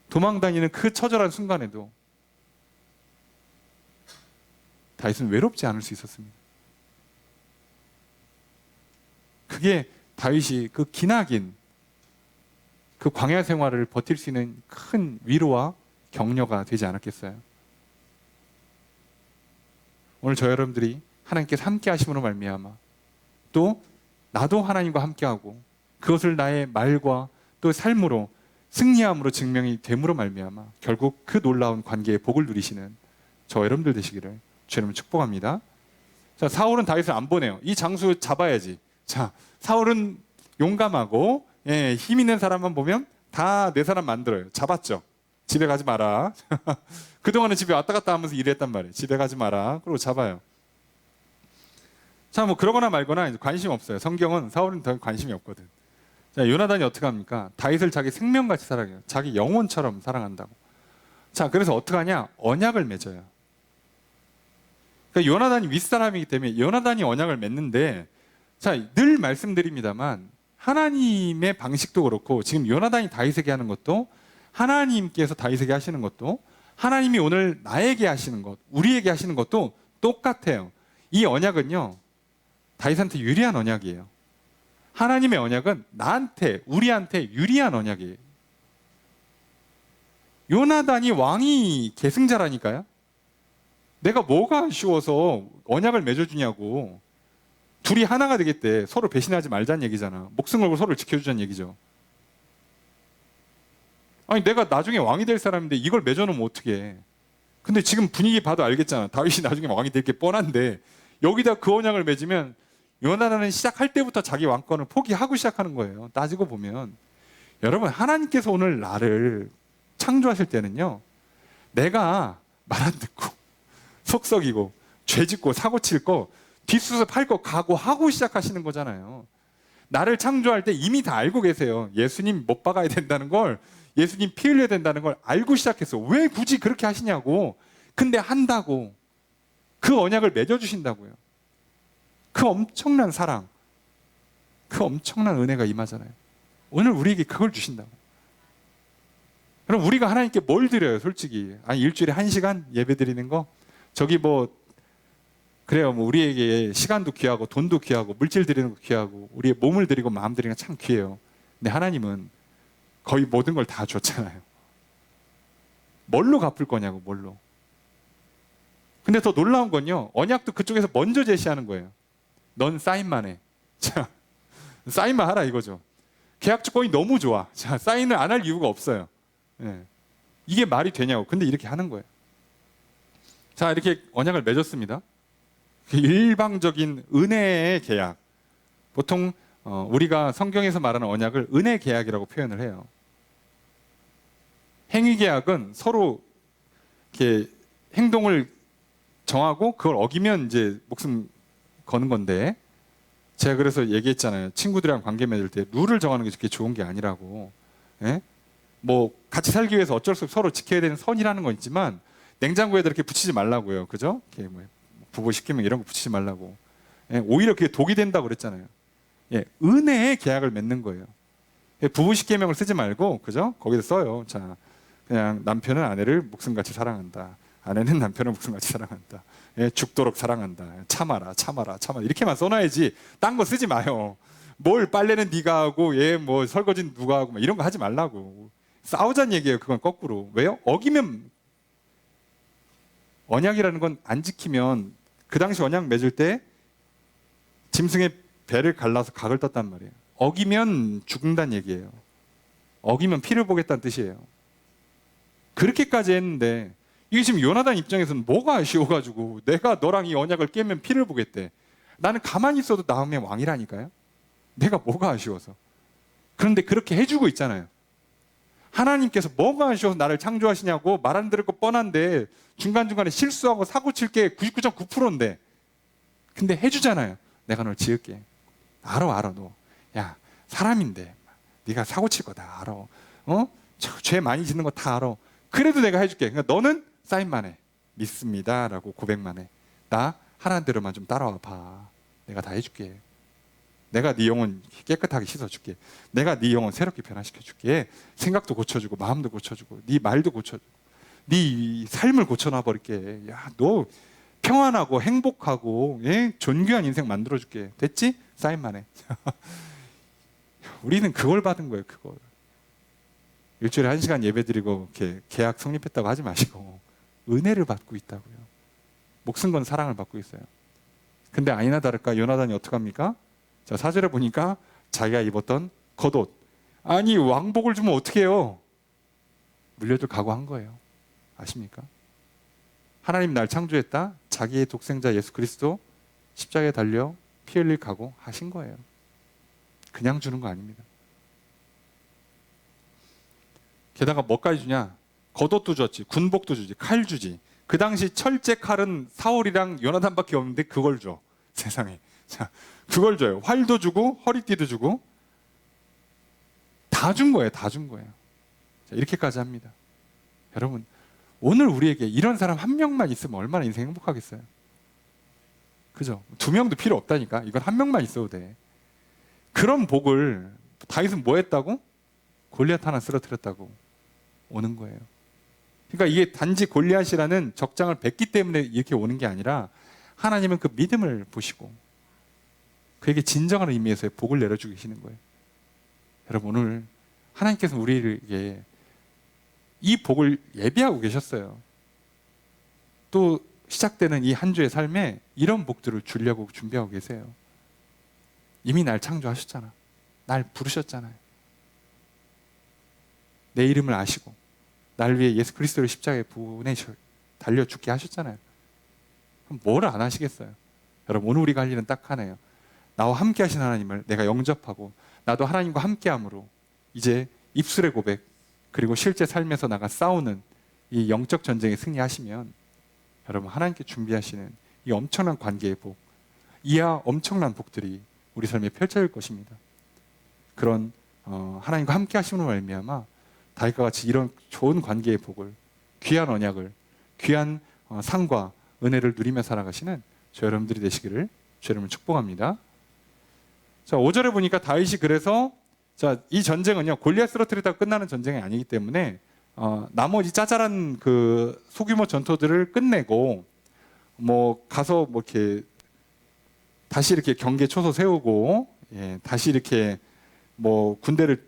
도망다니는 그 처절한 순간에도 다윗은 외롭지 않을 수 있었습니다. 그게 다윗이 그 기나긴 그 광야 생활을 버틸 수 있는 큰 위로와 격려가 되지 않았겠어요? 오늘 저 여러분들이 하나님께서 함께 하심으로 말미암아 또 나도 하나님과 함께하고 그것을 나의 말과 또 삶으로 승리함으로 증명이 됨으로 말미암아 결국 그 놀라운 관계의 복을 누리시는 저 여러분들 되시기를 주님을 축복합니다. 자, 사울은 다윗을 안 보내요. 이 장수 잡아야지. 자, 사울은 용감하고, 예, 힘 있는 사람만 보면 다 내 사람 만들어요. 잡았죠. 집에 가지 마라. 그동안은 집에 왔다 갔다 하면서 일했단 말이에요. 집에 가지 마라. 그리고 잡아요. 자, 뭐 그러거나 말거나 관심 없어요. 성경은 사울은 더 관심이 없거든. 자, 요나단이 어떻게 합니까? 다윗을 자기 생명같이 사랑해요. 자기 영혼처럼 사랑한다고. 자, 그래서 어떻게 하냐? 언약을 맺어요. 그러니까 요나단이 윗사람이기 때문에 요나단이 언약을 맺는데, 자, 늘 말씀드립니다만 하나님의 방식도 그렇고 지금 요나단이 다윗에게 하는 것도 하나님께서 다윗에게 하시는 것도 하나님이 오늘 나에게 하시는 것, 우리에게 하시는 것도 똑같아요. 이 언약은요, 다윗한테 유리한 언약이에요. 하나님의 언약은 나한테, 우리한테 유리한 언약이에요. 요나단이 왕이 계승자라니까요. 내가 뭐가 아쉬워서 언약을 맺어주냐고. 둘이 하나가 되겠대. 서로 배신하지 말자는 얘기잖아. 목숨 걸고 서로를 지켜주자는 얘기죠. 아니, 내가 나중에 왕이 될 사람인데 이걸 맺어놓으면 어떡해. 근데 지금 분위기 봐도 알겠잖아. 다윗이 나중에 왕이 될 게 뻔한데 여기다 그 언약을 맺으면 요나단은 시작할 때부터 자기 왕권을 포기하고 시작하는 거예요. 따지고 보면. 여러분, 하나님께서 오늘 나를 창조하실 때는요, 내가 말 안 듣고 속 썩이고 죄 짓고 사고 칠 거 뒷수습 할 거 각오하고 시작하시는 거잖아요. 나를 창조할 때 이미 다 알고 계세요. 예수님 못 박아야 된다는 걸, 예수님 피 흘려야 된다는 걸 알고 시작했어. 왜 굳이 그렇게 하시냐고. 근데 한다고. 그 언약을 맺어주신다고요. 그 엄청난 사랑, 그 엄청난 은혜가 임하잖아요. 오늘 우리에게 그걸 주신다고. 그럼 우리가 하나님께 뭘 드려요, 솔직히? 아니, 일주일에 1시간 예배 드리는 거? 저기 뭐, 그래요. 뭐 우리에게 시간도 귀하고 돈도 귀하고 물질 드리는 거 귀하고 우리의 몸을 드리고 마음 드리는 거 참 귀해요. 근데 하나님은 거의 모든 걸 다 줬잖아요. 뭘로 갚을 거냐고, 뭘로. 근데 더 놀라운 건요, 언약도 그쪽에서 먼저 제시하는 거예요. 넌 사인만 해. 자, 사인만 하라 이거죠. 계약 조건이 너무 좋아. 자, 사인을 안 할 이유가 없어요. 예. 이게 말이 되냐고. 근데 이렇게 하는 거예요. 자, 이렇게 언약을 맺었습니다. 일방적인 은혜의 계약. 보통 우리가 성경에서 말하는 언약을 은혜 계약이라고 표현을 해요. 행위 계약은 서로 이렇게 행동을 정하고 그걸 어기면 이제 목숨 거는 건데, 제가 그래서 얘기했잖아요. 친구들이랑 관계 맺을 때 룰을 정하는 게 그렇게 좋은 게 아니라고. 예? 뭐 같이 살기 위해서 어쩔 수 없이 서로 지켜야 되는 선이라는 건 있지만 냉장고에다 이렇게 붙이지 말라고요. 그죠? 이렇게 뭐 부부시키면 이런 거 붙이지 말라고. 예? 오히려 그게 독이 된다고 그랬잖아요. 예, 은혜의 계약을 맺는 거예요. 예, 부부식계명을 쓰지 말고, 그죠? 거기서 써요. 자, 그냥 남편은 아내를 목숨같이 사랑한다. 아내는 남편을 목숨같이 사랑한다. 예, 죽도록 사랑한다. 참아라, 참아라, 참아라. 이렇게만 써놔야지. 딴 거 쓰지 마요. 뭘 빨래는 네가 하고, 뭐 설거지는 누가 하고, 이런 거 하지 말라고. 싸우자는 얘기예요. 그건 거꾸로. 왜요? 어기면, 언약이라는 건 안 지키면, 그 당시 언약 맺을 때 짐승의 배를 갈라서 각을 떴단 말이에요. 어기면 죽는다는 얘기예요. 어기면 피를 보겠다는 뜻이에요. 그렇게까지 했는데, 이게 지금 요나단 입장에서는 뭐가 아쉬워가지고 내가 너랑 이 언약을 깨면 피를 보겠대. 나는 가만히 있어도 나음의 왕이라니까요. 내가 뭐가 아쉬워서. 그런데 그렇게 해주고 있잖아요. 하나님께서 뭐가 아쉬워서 나를 창조하시냐고 말 안 들을 거 뻔한데 중간중간에 실수하고 사고 칠 게 99.9%인데 근데 해주잖아요. 내가 널 지을게. 알아 너. 야, 사람인데 네가 사고 칠 거 다 알아. 죄 많이 짓는 거 다 알아. 그래도 내가 해줄게. 그러니까 너는 사인만 해. 믿습니다 라고 고백만 해. 나 하라는 대로만 좀 따라와 봐. 내가 다 해줄게. 내가 네 영혼 깨끗하게 씻어줄게. 내가 네 영혼 새롭게 변화시켜줄게. 생각도 고쳐주고 마음도 고쳐주고 네 말도 고쳐주고 네 삶을 고쳐놔 버릴게. 야, 너 평안하고 행복하고 존귀한 인생 만들어줄게. 됐지? 사인만 해. 우리는 그걸 받은 거예요. 그걸. 일주일에 1시간 예배드리고 이렇게 계약 성립했다고 하지 마시고 은혜를 받고 있다고요. 목숨 건 사랑을 받고 있어요. 근데 아니나 다를까 요나단이 어떡합니까? 자, 4절에 보니까 자기가 입었던 겉옷, 아니 왕복을 주면 어떻게 해요? 물려줄 각오한 거예요. 아십니까? 하나님 날 창조했다. 자기의 독생자 예수 그리스도 십자가에 달려 피 흘릴 각오 하신 거예요. 그냥 주는 거 아닙니다. 게다가 뭐까지 주냐? 겉옷도 줬지, 군복도 주지, 칼 주지. 그 당시 철제 칼은 사울이랑 요나단밖에 없는데 그걸 줘. 세상에. 자, 그걸 줘요. 활도 주고 허리띠도 주고 다 준 거예요. 다 준 거예요. 자, 이렇게까지 합니다. 여러분, 오늘 우리에게 이런 사람 한 명만 있으면 얼마나 인생 행복하겠어요? 그죠? 2명도 필요 없다니까. 이건 한 명만 있어도 돼. 그런 복을 다윗은 뭐 했다고? 골리앗 하나 쓰러뜨렸다고 오는 거예요. 그러니까 이게 단지 골리앗이라는 적장을 뱉기 때문에 이렇게 오는 게 아니라 하나님은 그 믿음을 보시고 그에게 진정한 의미에서의 복을 내려주고 계시는 거예요. 여러분, 오늘 하나님께서 우리에게 이 복을 예비하고 계셨어요. 또 시작되는 이 한 주의 삶에 이런 복들을 주려고 준비하고 계세요. 이미 날 창조하셨잖아. 날 부르셨잖아요. 내 이름을 아시고 날 위해 예수 그리스도를 십자가에 보내셔 달려 죽게 하셨잖아요. 그럼 뭘 안 하시겠어요? 여러분, 오늘 우리가 할 일은 딱 하나예요. 나와 함께 하신 하나님을 내가 영접하고 나도 하나님과 함께함으로 이제 입술의 고백 그리고 실제 삶에서 나가 싸우는 이 영적 전쟁에 승리하시면 여러분, 하나님께 준비하시는 이 엄청난 관계의 복, 이하 엄청난 복들이 우리 삶에 펼쳐질 것입니다. 그런 하나님과 함께 하심으로 말미암아 다윗과 같이 이런 좋은 관계의 복을, 귀한 언약을, 귀한 상과 은혜를 누리며 살아가시는 저 여러분들이 되시기를 주 여러분을 축복합니다. 자, 5절에 보니까 다윗이 그래서 자, 이 전쟁은요 골리앗 쓰러뜨리다가 끝나는 전쟁이 아니기 때문에 나머지 짜잘한 그 소규모 전투들을 끝내고 뭐 가서 뭐 이렇게 다시 이렇게 경계 초소 세우고 다시 이렇게 뭐 군대를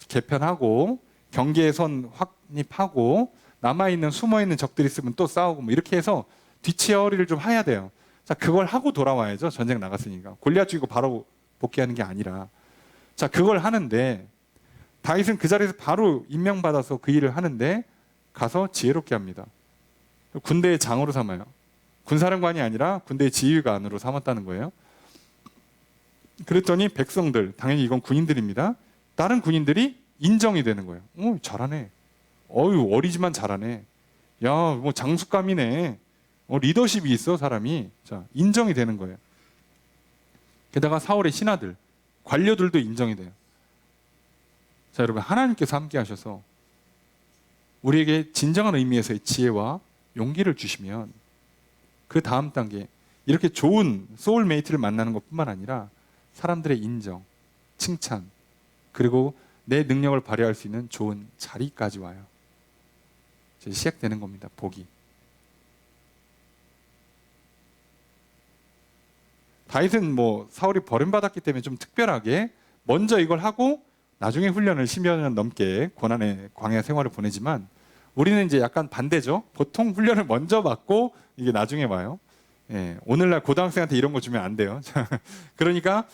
개편하고 경계선 확립하고 남아있는 숨어있는 적들이 있으면 또 싸우고 뭐 이렇게 해서 뒷처리를 좀 해야 돼요. 자, 그걸 하고 돌아와야죠. 전쟁 나갔으니까. 골리앗 죽이고 바로 복귀하는 게 아니라. 자, 그걸 하는데 다윗은 그 자리에서 바로 임명받아서 그 일을 하는데 가서 지혜롭게 합니다. 군대의 장으로 삼아요. 군사령관이 아니라 군대의 지휘관으로 삼았다는 거예요. 그랬더니 백성들, 당연히 이건 군인들입니다. 다른 군인들이 인정이 되는 거예요. 잘하네. 어리지만 잘하네. 야, 뭐 장수감이네. 리더십이 있어, 사람이. 자, 인정이 되는 거예요. 게다가 사울의 신하들, 관료들도 인정이 돼요. 자, 여러분, 하나님께서 함께 하셔서 우리에게 진정한 의미에서의 지혜와 용기를 주시면 그 다음 단계, 이렇게 좋은 소울메이트를 만나는 것뿐만 아니라 사람들의 인정, 칭찬, 그리고 내 능력을 발휘할 수 있는 좋은 자리까지 와요. 이제 시작되는 겁니다, 복이. 다윗은 뭐 사울이 버림받았기 때문에 좀 특별하게 먼저 이걸 하고 나중에 훈련을 10여 년 넘게 고난의 광야 생활을 보내지만 우리는 이제 약간 반대죠. 보통 훈련을 먼저 받고 이게 나중에 와요. 예, 오늘날 고등학생한테 이런 거 주면 안 돼요. 그러니까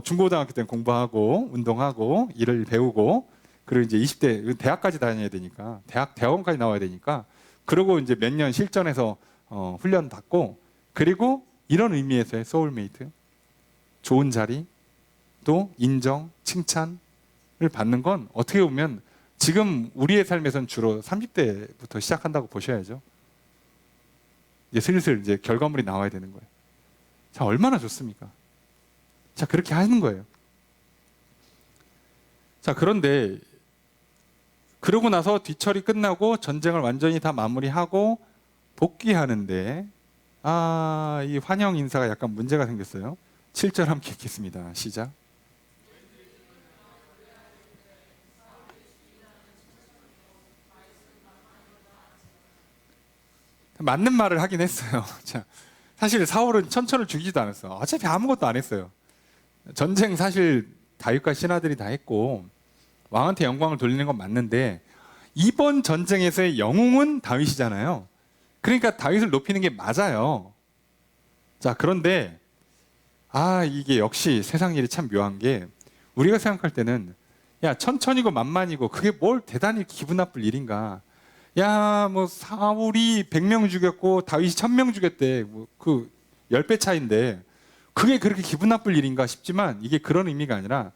중고등학교 때는 공부하고 운동하고 일을 배우고 그리고 이제 20대 대학까지 다녀야 되니까 대학원까지 나와야 되니까 그리고 이제 몇 년 실전에서 훈련 받고 그리고 이런 의미에서의 소울메이트, 좋은 자리, 또 인정, 칭찬을 받는 건 어떻게 보면 지금 우리의 삶에서는 주로 30대부터 시작한다고 보셔야죠. 이제 슬슬 이제 결과물이 나와야 되는 거예요. 자, 얼마나 좋습니까? 자, 그렇게 하는 거예요. 자, 그런데 그러고 나서 뒤처리 끝나고 전쟁을 완전히 다 마무리하고 복귀하는데 이 환영 인사가 약간 문제가 생겼어요. 7절 함께 읽겠습니다. 시작. 맞는 말을 하긴 했어요. 자, 사실 사울은 천천을 죽이지도 않았어요. 어차피 아무것도 안 했어요. 전쟁 사실 다윗과 신하들이 다 했고 왕한테 영광을 돌리는 건 맞는데 이번 전쟁에서의 영웅은 다윗이잖아요. 그러니까 다윗을 높이는 게 맞아요. 자, 그런데 이게 역시 세상 일이 참 묘한 게 우리가 생각할 때는 야, 천천히고 만만이고 그게 뭘 대단히 기분 나쁠 일인가. 야, 뭐 사울이 100명 죽였고 다윗이 1000명 죽였대. 뭐 그 10배 차인데 그게 그렇게 기분 나쁠 일인가 싶지만 이게 그런 의미가 아니라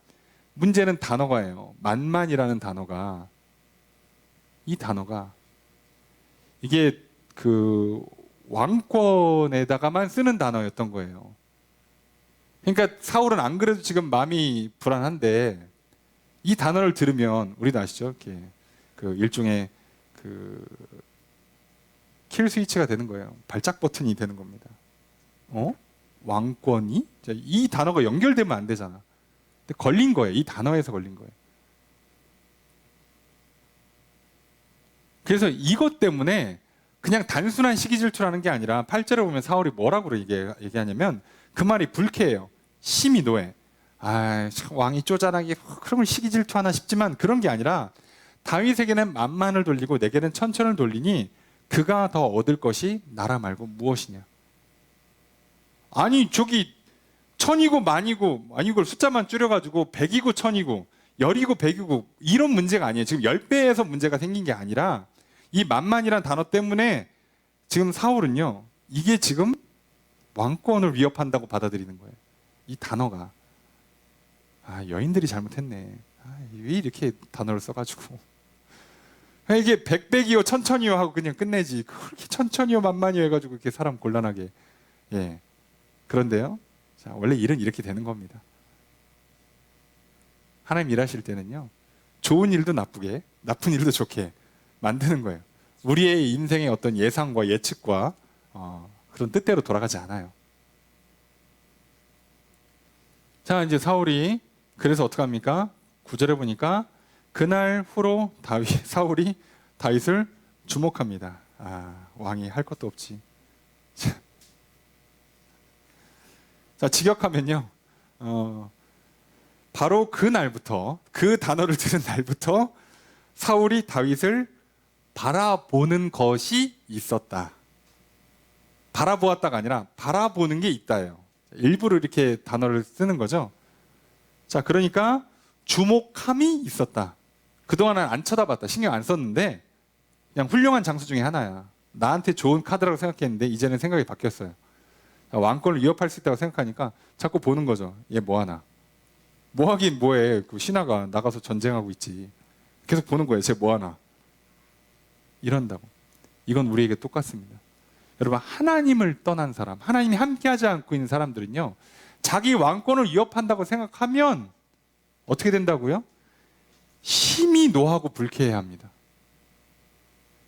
문제는 단어가예요. 만만이라는 단어가 이 단어가 이게 그 왕권에다가만 쓰는 단어였던 거예요. 그러니까 사울은 안 그래도 지금 마음이 불안한데 이 단어를 들으면 우리도 아시죠? 이렇게 그 일종의 그 킬 스위치가 되는 거예요. 발작 버튼이 되는 겁니다. 왕권이? 이 단어가 연결되면 안 되잖아. 근데 걸린 거예요. 이 단어에서 걸린 거예요. 그래서 이것 때문에 그냥 단순한 시기 질투라는 게 아니라 8절에 보면 사울이 뭐라고 얘기하냐면 그 말이 불쾌해요. 심히 노해. 왕이 쪼잔하게 그러면 시기 질투하나 싶지만 그런 게 아니라 다윗에게는 만만을 돌리고 내게는 천천을 돌리니 그가 더 얻을 것이 나라 말고 무엇이냐. 아니 저기 천이고 만이고 아니 이걸 숫자만 줄여가지고 100이고 천이고 열이고 백이고 이런 문제가 아니에요. 지금 10배에서 문제가 생긴 게 아니라 이 만만이란 단어 때문에 지금 사울은요 이게 지금 왕권을 위협한다고 받아들이는 거예요. 이 단어가 여인들이 잘못했네. 왜 이렇게 단어를 써가지고 이게 백백이요 천천히요 하고 그냥 끝내지 그렇게 천천히요 만만히요 해가지고 이렇게 사람 곤란하게. 예. 그런데요 자, 원래 일은 이렇게 되는 겁니다. 하나님 일하실 때는요 좋은 일도 나쁘게 나쁜 일도 좋게 만드는 거예요. 우리의 인생의 어떤 예상과 예측과 그런 뜻대로 돌아가지 않아요. 자, 이제 사울이 그래서 어떻게 합니까? 9절에 보니까 그날 후로 사울이 다윗을 주목합니다. 왕이 할 것도 없지. 자, 직역하면요. 바로 그 날부터 그 단어를 들은 날부터 사울이 다윗을 바라보는 것이 있었다. 바라보았다가 아니라 바라보는 게 있다예요. 일부러 이렇게 단어를 쓰는 거죠. 자, 그러니까 주목함이 있었다. 그동안은 안 쳐다봤다. 신경 안 썼는데 그냥 훌륭한 장수 중에 하나야. 나한테 좋은 카드라고 생각했는데 이제는 생각이 바뀌었어요. 왕권을 위협할 수 있다고 생각하니까 자꾸 보는 거죠. 얘 뭐하나. 뭐하긴 뭐해. 그 신하가 나가서 전쟁하고 있지. 계속 보는 거예요. 쟤 뭐하나. 이런다고. 이건 우리에게 똑같습니다. 여러분, 하나님을 떠난 사람, 하나님이 함께하지 않고 있는 사람들은요, 자기 왕권을 위협한다고 생각하면 어떻게 된다고요? 심히 노하고 불쾌해합니다.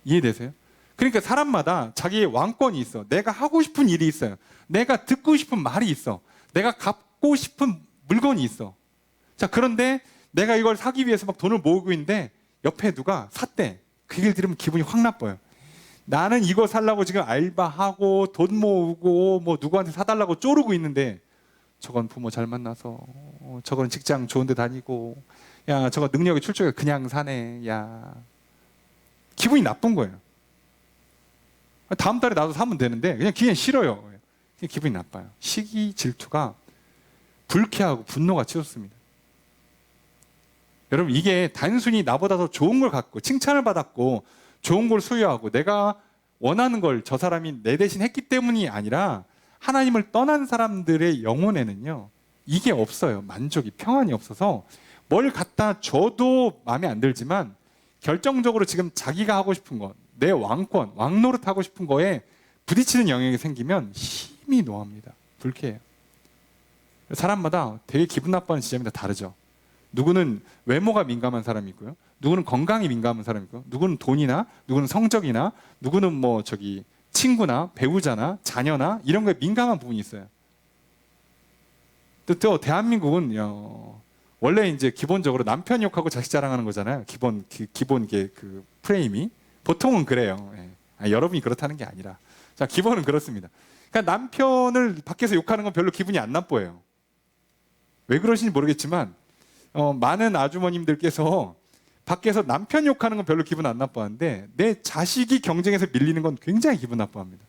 이해되세요? 그러니까 사람마다 자기의 왕권이 있어. 내가 하고 싶은 일이 있어요. 내가 듣고 싶은 말이 있어. 내가 갖고 싶은 물건이 있어. 자, 그런데 내가 이걸 사기 위해서 막 돈을 모으고 있는데 옆에 누가 샀대. 그 얘기를 들으면 기분이 확 나빠요. 나는 이거 살라고 지금 알바하고 돈 모으고 뭐 누구한테 사달라고 쪼르고 있는데 저건 부모 잘 만나서, 저건 직장 좋은 데 다니고, 야, 저거 능력이 출중해 그냥 사네. 야, 기분이 나쁜 거예요. 다음 달에 나도 사면 되는데 그냥 싫어요. 그냥 기분이 나빠요. 시기 질투가 불쾌하고 분노가 치솟습니다. 여러분, 이게 단순히 나보다 더 좋은 걸 갖고 칭찬을 받았고 좋은 걸 소유하고 내가 원하는 걸 저 사람이 내 대신 했기 때문이 아니라 하나님을 떠난 사람들의 영혼에는요, 이게 없어요. 만족이, 평안이 없어서 뭘 갖다 줘도 마음에 안 들지만 결정적으로 지금 자기가 하고 싶은 것, 내 왕권, 왕노릇 하고 싶은 거에 부딪히는 영역이 생기면 심히 노합니다. 불쾌해요. 사람마다 되게 기분 나빠하는 지점이 다 다르죠. 누구는 외모가 민감한 사람이 있고요. 누구는 건강이 민감한 사람이 있고, 누구는 돈이나, 누구는 성적이나, 누구는 뭐 친구나 배우자나 자녀나 이런 거에 민감한 부분이 있어요. 또 대한민국은 원래 이제 기본적으로 남편 욕하고 자식 자랑하는 거잖아요. 기본 그 프레임이 보통은 그래요. 예. 여러분이 그렇다는 게 아니라, 자, 기본은 그렇습니다. 그러니까 남편을 밖에서 욕하는 건 별로 기분이 안 나빠요. 왜 그러신지 모르겠지만 많은 아주머님들께서 밖에서 남편 욕하는 건 별로 기분 안 나빠하는데 내 자식이 경쟁에서 밀리는 건 굉장히 기분 나빠합니다.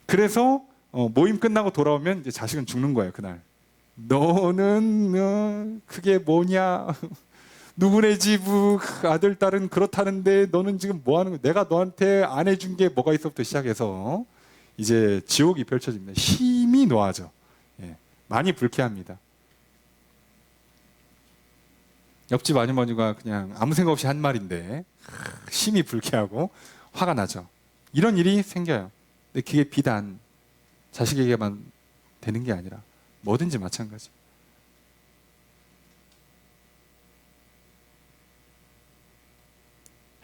그래서 모임 끝나고 돌아오면 이제 자식은 죽는 거예요. 그날 너는 그게 뭐냐, 누구네 집 아들 딸은 그렇다는데 너는 지금 뭐 하는 거야, 내가 너한테 안 해준 게 뭐가 있어부터 시작해서 이제 지옥이 펼쳐집니다. 심히 노하죠. 예, 많이 불쾌합니다. 옆집 아주머니가 그냥 아무 생각 없이 한 말인데 심히 불쾌하고 화가 나죠. 이런 일이 생겨요. 근데 그게 비단 자식에게만 되는 게 아니라 뭐든지 마찬가지.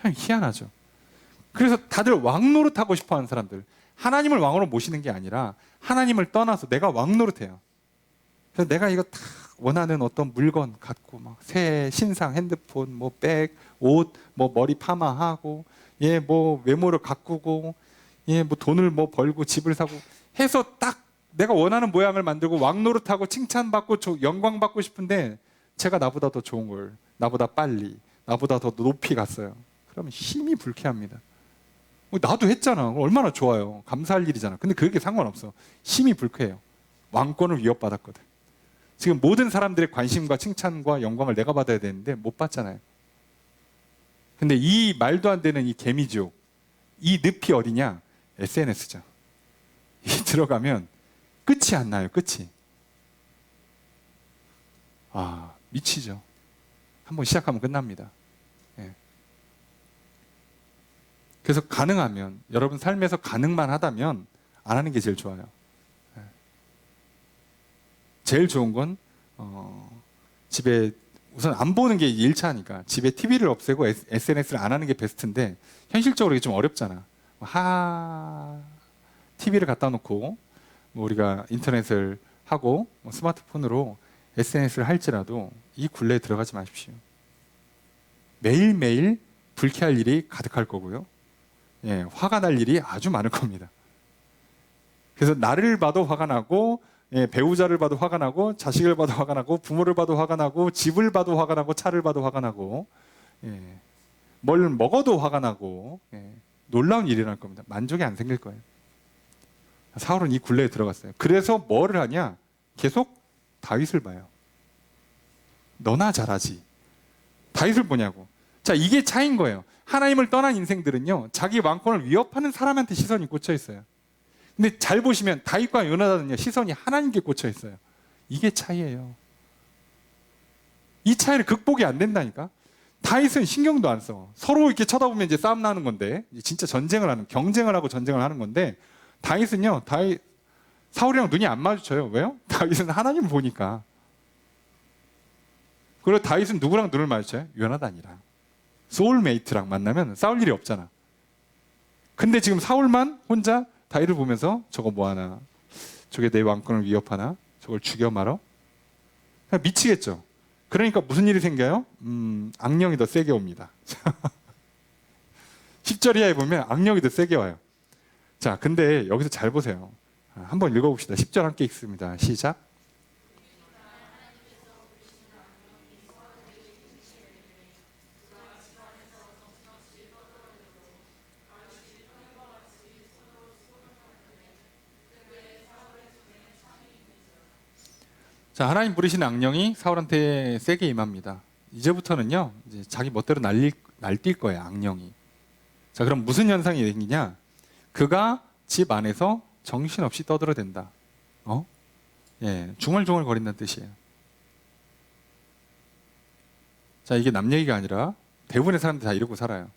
참 희한하죠. 그래서 다들 왕노릇하고 싶어하는 사람들, 하나님을 왕으로 모시는 게 아니라 하나님을 떠나서 내가 왕노릇해요. 그래서 내가 이거 다 원하는 어떤 물건 갖고 막 새 신상 핸드폰, 뭐 백, 옷, 뭐 머리 파마하고, 뭐 외모를 가꾸고, 뭐 돈을 뭐 벌고 집을 사고 해서 딱 내가 원하는 모양을 만들고 왕노릇하고 칭찬받고 영광받고 싶은데 제가 나보다 더 좋은 걸, 나보다 빨리, 나보다 더 높이 갔어요. 그러면 힘이 불쾌합니다. 나도 했잖아. 얼마나 좋아요. 감사할 일이잖아. 근데 그게 상관없어. 힘이 불쾌해요. 왕권을 위협받았거든. 지금 모든 사람들의 관심과 칭찬과 영광을 내가 받아야 되는데 못 받잖아요. 근데 이 말도 안 되는 이 개미지옥, 이 늪이 어디냐? SNS죠. 들어가면 끝이 안 나요. 끝이. 미치죠. 한번 시작하면 끝납니다. 예. 그래서 가능하면, 여러분 삶에서 가능만 하다면 안 하는 게 제일 좋아요. 제일 좋은 건 집에 우선 안 보는 게 1차니까 집에 TV를 없애고 SNS를 안 하는 게 베스트인데 현실적으로 이게 좀 어렵잖아. TV를 갖다 놓고 뭐 우리가 인터넷을 하고 뭐 스마트폰으로 SNS를 할지라도 이 굴레에 들어가지 마십시오. 매일매일 불쾌할 일이 가득할 거고요. 예, 화가 날 일이 아주 많을 겁니다. 그래서 나를 봐도 화가 나고, 배우자를 봐도 화가 나고, 자식을 봐도 화가 나고, 부모를 봐도 화가 나고, 집을 봐도 화가 나고, 차를 봐도 화가 나고, 뭘 먹어도 화가 나고, 놀라운 일이 일어날 겁니다. 만족이 안 생길 거예요. 사울은 이 굴레에 들어갔어요. 그래서 뭐를 하냐? 계속 다윗을 봐요. 너나 잘하지. 다윗을 보냐고. 자, 이게 차이인 거예요. 하나님을 떠난 인생들은요, 자기 왕권을 위협하는 사람한테 시선이 꽂혀 있어요. 근데 잘 보시면 다윗과 요나단은요, 시선이 하나님께 꽂혀 있어요. 이게 차이예요. 이 차이를 극복이 안 된다니까. 다윗은 신경도 안 써. 서로 이렇게 쳐다보면 이제 싸움 나는 건데, 진짜 경쟁을 하고 전쟁을 하는 건데, 다윗은요, 사울이랑 눈이 안 마주쳐요. 왜요? 다윗은 하나님을 보니까. 그리고 다윗은 누구랑 눈을 마주쳐요? 요나단이랑. 소울메이트랑 만나면 싸울 일이 없잖아. 근데 지금 사울만 혼자 다윗을 보면서 저거 뭐하나? 저게 내 왕권을 위협하나? 저걸 죽여 말어? 그냥 미치겠죠. 그러니까 무슨 일이 생겨요? 악령이 더 세게 옵니다. 10절 이하에 보면 악령이 더 세게 와요. 자, 근데 여기서 잘 보세요. 한번 읽어봅시다. 10절 함께 읽습니다. 시작. 자, 하나님 부르신 악령이 사울한테 세게 임합니다. 이제부터는요, 이제 자기 멋대로 날뛸 거예요, 악령이. 자, 그럼 무슨 현상이 생기냐? 그가 집 안에서 정신없이 떠들어댄다. 예, 중얼중얼 거린다는 뜻이에요. 자, 이게 남 얘기가 아니라 대부분의 사람들이 다 이러고 살아요.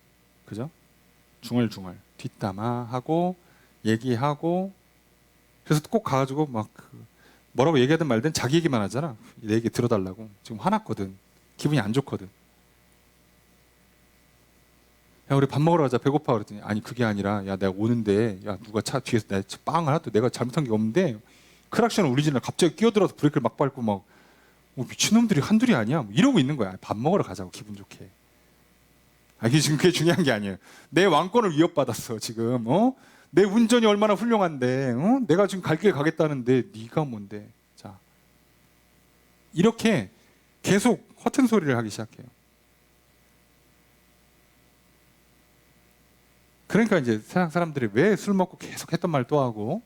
그죠? 중얼중얼 뒷담화하고 얘기하고, 그래서 꼭 가가지고 막 뭐라고 얘기하든 말든 자기 얘기만 하잖아. 내 얘기 들어달라고. 지금 화났거든. 기분이 안 좋거든. 야, 우리 밥 먹으러 가자. 배고파. 그랬더니 아니 그게 아니라 야, 내가 오는데 야, 누가 차 뒤에서 내 빵을 하도 내가 잘못한 게 없는데 크락션을 울리지나 갑자기 끼어들어서 브레이크를 막 밟고 막 미친놈들이 한둘이 아니야. 뭐 이러고 있는 거야. 밥 먹으러 가자고 기분 좋게. 이게 지금 그게 중요한 게 아니에요. 내 왕권을 위협받았어 지금. 내 운전이 얼마나 훌륭한데, 내가 지금 갈 길 가겠다는데 네가 뭔데? 자, 이렇게 계속 허튼 소리를 하기 시작해요. 그러니까 이제 세상 사람들이 왜 술 먹고 계속 했던 말 또 하고,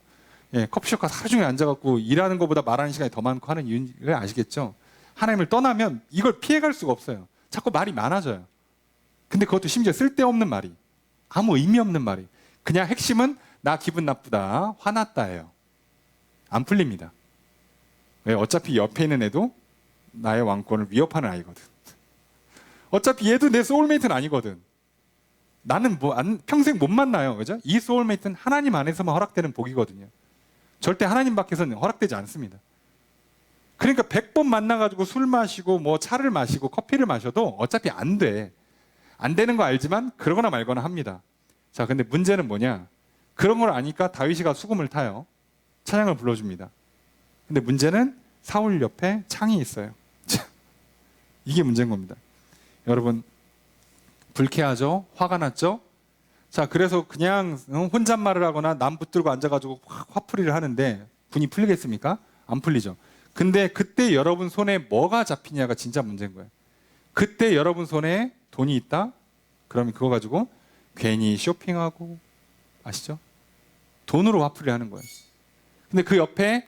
커피숍 가서 하루 종일 앉아갖고 일하는 것보다 말하는 시간이 더 많고 하는 이유를 아시겠죠? 하나님을 떠나면 이걸 피해갈 수가 없어요. 자꾸 말이 많아져요. 근데 그것도 심지어 쓸데없는 말이, 아무 의미 없는 말이. 그냥 핵심은 나 기분 나쁘다, 화났다예요. 안 풀립니다. 왜? 어차피 옆에 있는 애도 나의 왕권을 위협하는 아이거든. 어차피 얘도 내 소울메이트는 아니거든. 나는 평생 못 만나요. 그죠? 이 소울메이트는 하나님 안에서만 허락되는 복이거든요. 절대 하나님 밖에서는 허락되지 않습니다. 그러니까 100번 만나가지고 술 마시고 뭐 차를 마시고 커피를 마셔도 어차피 안 돼. 안 되는 거 알지만 그러거나 말거나 합니다. 자, 근데 문제는 뭐냐? 그런 걸 아니까 다윗이가 수금을 타요. 찬양을 불러줍니다. 근데 문제는 사울 옆에 창이 있어요. 이게 문제인 겁니다. 여러분, 불쾌하죠? 화가 났죠? 자, 그래서 그냥 혼잣말을 하거나 남 붙들고 앉아가지고 화풀이를 하는데 분이 풀리겠습니까? 안 풀리죠. 근데 그때 여러분 손에 뭐가 잡히냐가 진짜 문제인 거예요. 그때 여러분 손에 돈이 있다? 그러면 그거 가지고 괜히 쇼핑하고, 아시죠? 돈으로 화풀이를 하는 거예요. 근데 그 옆에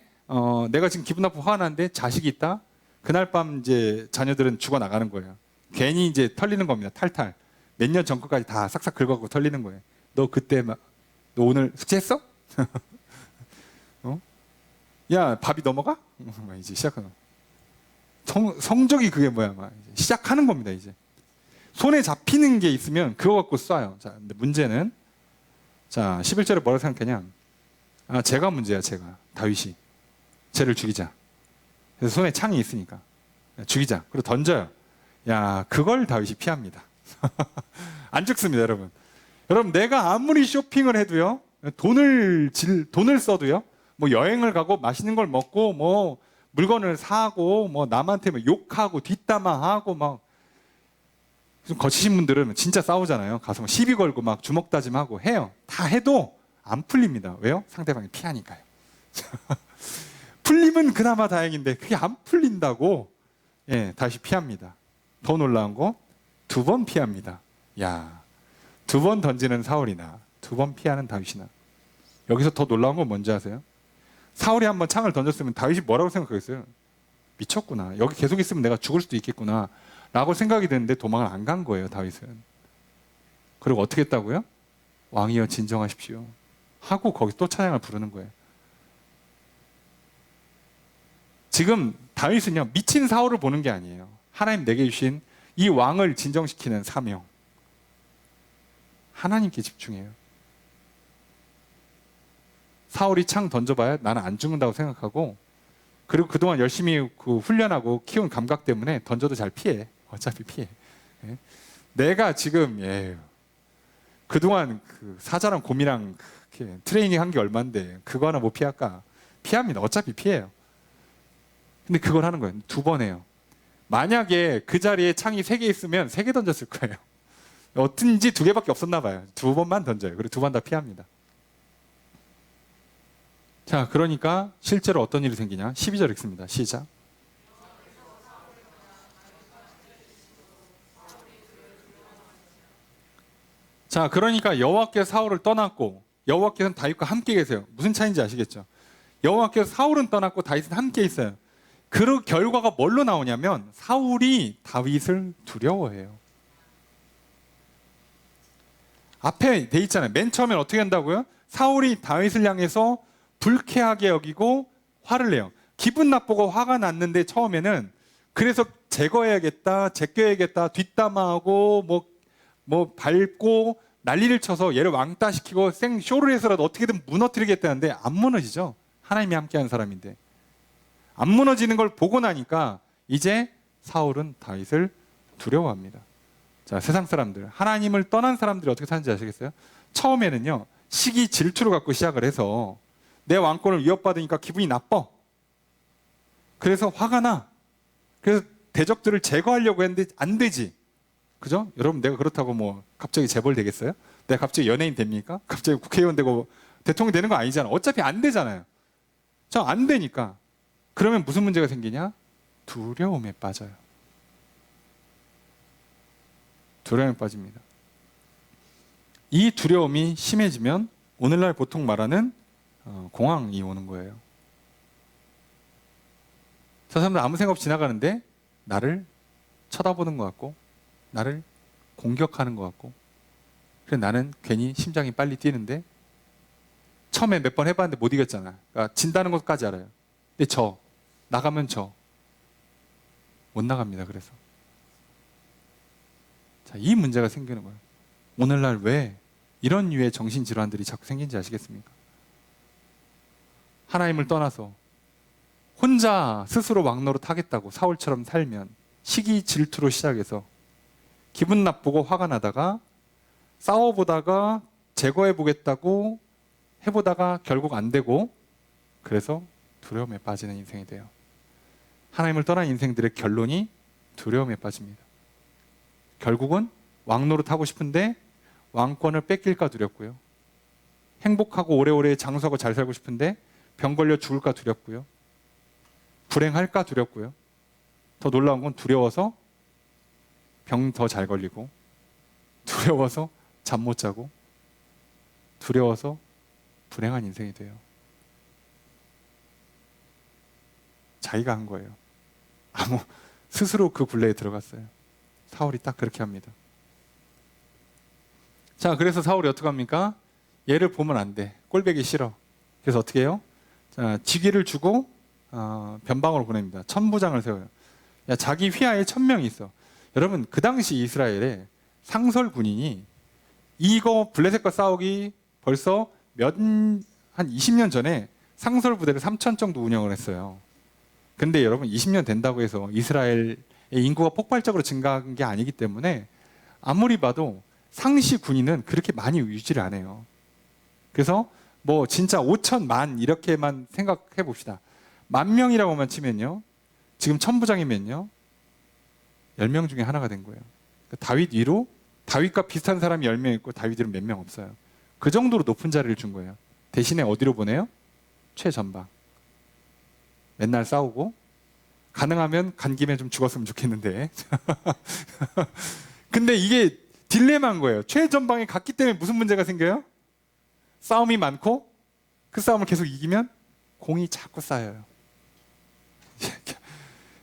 내가 지금 기분 나쁘고 화가 나는데 자식이 있다? 그날 밤 이제 자녀들은 죽어 나가는 거예요. 괜히 이제 털리는 겁니다. 탈탈. 몇 년 전 것까지 다 싹싹 긁어갖고 털리는 거예요. 너 그때 너 오늘 숙제했어? 야, 밥이 넘어가? 이제 시작하는. 성적이 그게 뭐야? 막 이제 시작하는 겁니다. 이제 손에 잡히는 게 있으면 그거 갖고 쏴요. 자, 근데 문제는, 자, 11절에 뭐라고 생각하냐? 제가 문제야, 제가. 다윗이. 쟤를 죽이자. 그래서 손에 창이 있으니까. 죽이자. 그리고 던져요. 야, 그걸 다윗이 피합니다. 안 죽습니다, 여러분. 여러분, 내가 아무리 쇼핑을 해도요, 돈을 써도요, 뭐 여행을 가고 맛있는 걸 먹고 뭐 물건을 사고 뭐 남한테 뭐 욕하고 뒷담화하고 막 좀 거치신 분들은 진짜 싸우잖아요. 가서 막 시비 걸고 막 주먹 다짐하고 해요. 다 해도 안 풀립니다. 왜요? 상대방이 피하니까요. 풀리면 그나마 다행인데 그게 안 풀린다고, 다시 피합니다. 더 놀라운 거 2번 피합니다. 야, 2번 던지는 사울이나 두 번 피하는 다윗이나. 여기서 더 놀라운 건 뭔지 아세요? 사울이 한번 창을 던졌으면 다윗이 뭐라고 생각하겠어요? 미쳤구나. 여기 계속 있으면 내가 죽을 수도 있겠구나 라고 생각이 드는데 도망을 안 간 거예요, 다윗은. 그리고 어떻게 했다고요? 왕이여 진정하십시오 하고 거기 또 찬양을 부르는 거예요. 지금 다윗은요, 미친 사울을 보는 게 아니에요. 하나님 내게 주신 이 왕을 진정시키는 사명, 하나님께 집중해요. 사울이 창 던져봐야 나는 안 죽는다고 생각하고, 그리고 그동안 열심히 훈련하고 키운 감각 때문에 던져도 잘 피해. 어차피 피해. 내가 지금 그동안 사자랑 곰이랑 트레이닝 한 게 얼만데 그거 하나 못 피할까? 피합니다. 어차피 피해요. 근데 그걸 하는 거예요. 두 번 해요. 만약에 그 자리에 창이 3개 있으면 3개 던졌을 거예요. 어쩐지 2개밖에 없었나 봐요. 2번만 던져요. 그리고 2번 다 피합니다. 자, 그러니까 실제로 어떤 일이 생기냐? 12절 읽습니다. 시작. 자, 그러니까 여호와께서 사울을 떠났고 여호와께서는 다윗과 함께 계세요. 무슨 차이인지 아시겠죠? 여호와께서 사울은 떠났고 다윗은 함께 있어요. 그 결과가 뭘로 나오냐면 사울이 다윗을 두려워해요. 앞에 돼 있잖아요. 맨 처음엔 어떻게 한다고요? 사울이 다윗을 향해서 불쾌하게 여기고 화를 내요. 기분 나쁘고 화가 났는데 처음에는 그래서 제거해야겠다, 제껴야겠다, 뒷담화하고 뭐 밟고 난리를 쳐서 얘를 왕따시키고 생쇼를 해서라도 어떻게든 무너뜨리겠다는데 안 무너지죠. 하나님이 함께하는 사람인데. 안 무너지는 걸 보고 나니까 이제 사울은 다윗을 두려워합니다. 자, 세상 사람들, 하나님을 떠난 사람들이 어떻게 사는지 아시겠어요? 처음에는요, 시기 질투를 갖고 시작을 해서 내 왕권을 위협받으니까 기분이 나빠. 그래서 화가 나. 그래서 대적들을 제거하려고 했는데 안 되지. 그죠? 여러분, 내가 그렇다고 뭐 갑자기 재벌 되겠어요? 내가 갑자기 연예인 됩니까? 갑자기 국회의원 되고 대통령 되는 거 아니잖아. 어차피 안 되잖아요. 자, 안 되니까. 그러면 무슨 문제가 생기냐? 두려움에 빠져요. 두려움에 빠집니다. 이 두려움이 심해지면 오늘날 보통 말하는 공황이 오는 거예요. 저 사람들 아무 생각 없이 지나가는데 나를 쳐다보는 것 같고 나를 공격하는 것 같고, 그래서 나는 괜히 심장이 빨리 뛰는데 처음에 몇 번 해봤는데 못 이겼잖아. 그러니까 진다는 것까지 알아요. 근데 나가면 못 나갑니다. 그래서 자, 이 문제가 생기는 거예요. 오늘날 왜 이런 류의 정신질환들이 자꾸 생긴지 아시겠습니까? 하나님을 떠나서 혼자 스스로 왕노릇 하겠다고 사울처럼 살면 시기 질투로 시작해서 기분 나쁘고 화가 나다가 싸워보다가 제거해보겠다고 해보다가 결국 안 되고, 그래서 두려움에 빠지는 인생이 돼요. 하나님을 떠난 인생들의 결론이 두려움에 빠집니다. 결국은 왕노릇 하고 싶은데 왕권을 뺏길까 두렵고요. 행복하고 오래오래 장수하고 잘 살고 싶은데 병 걸려 죽을까 두렵고요. 불행할까 두렵고요. 더 놀라운 건 두려워서 병 더 잘 걸리고, 두려워서 잠 못 자고, 두려워서 불행한 인생이 돼요. 자기가 한 거예요. 스스로 그 굴레에 들어갔어요. 사울이 딱 그렇게 합니다. 자, 그래서 사울이 어떻게 합니까? 얘를 보면 안 돼. 꼴보기 싫어. 그래서 어떻게 해요? 자, 직위를 주고 변방으로 보냅니다. 천부장을 세워요. 야, 자기 휘하에 1000명이 있어. 여러분, 그 당시 이스라엘에 상설 군인이 이거 블레셋과 싸우기 벌써 한 20년 전에 상설 부대를 3000 정도 운영을 했어요. 근데 여러분, 20년 된다고 해서 이스라엘의 인구가 폭발적으로 증가한 게 아니기 때문에 아무리 봐도 상시 군인은 그렇게 많이 유지를 안 해요. 그래서 뭐 진짜 5,000만 이렇게만 생각해 봅시다. 10,000명이라고만 치면요, 지금 천부장이면요 10명 중에 하나가 된 거예요. 다윗 위로 다윗과 비슷한 사람이 10명 있고 다윗 위로 몇 명 없어요. 그 정도로 높은 자리를 준 거예요. 대신에 어디로 보내요? 최전방. 맨날 싸우고, 가능하면 간 김에 좀 죽었으면 좋겠는데 근데 이게 딜레마인 거예요. 최전방에 갔기 때문에 무슨 문제가 생겨요? 싸움이 많고 그 싸움을 계속 이기면 공이 자꾸 쌓여요.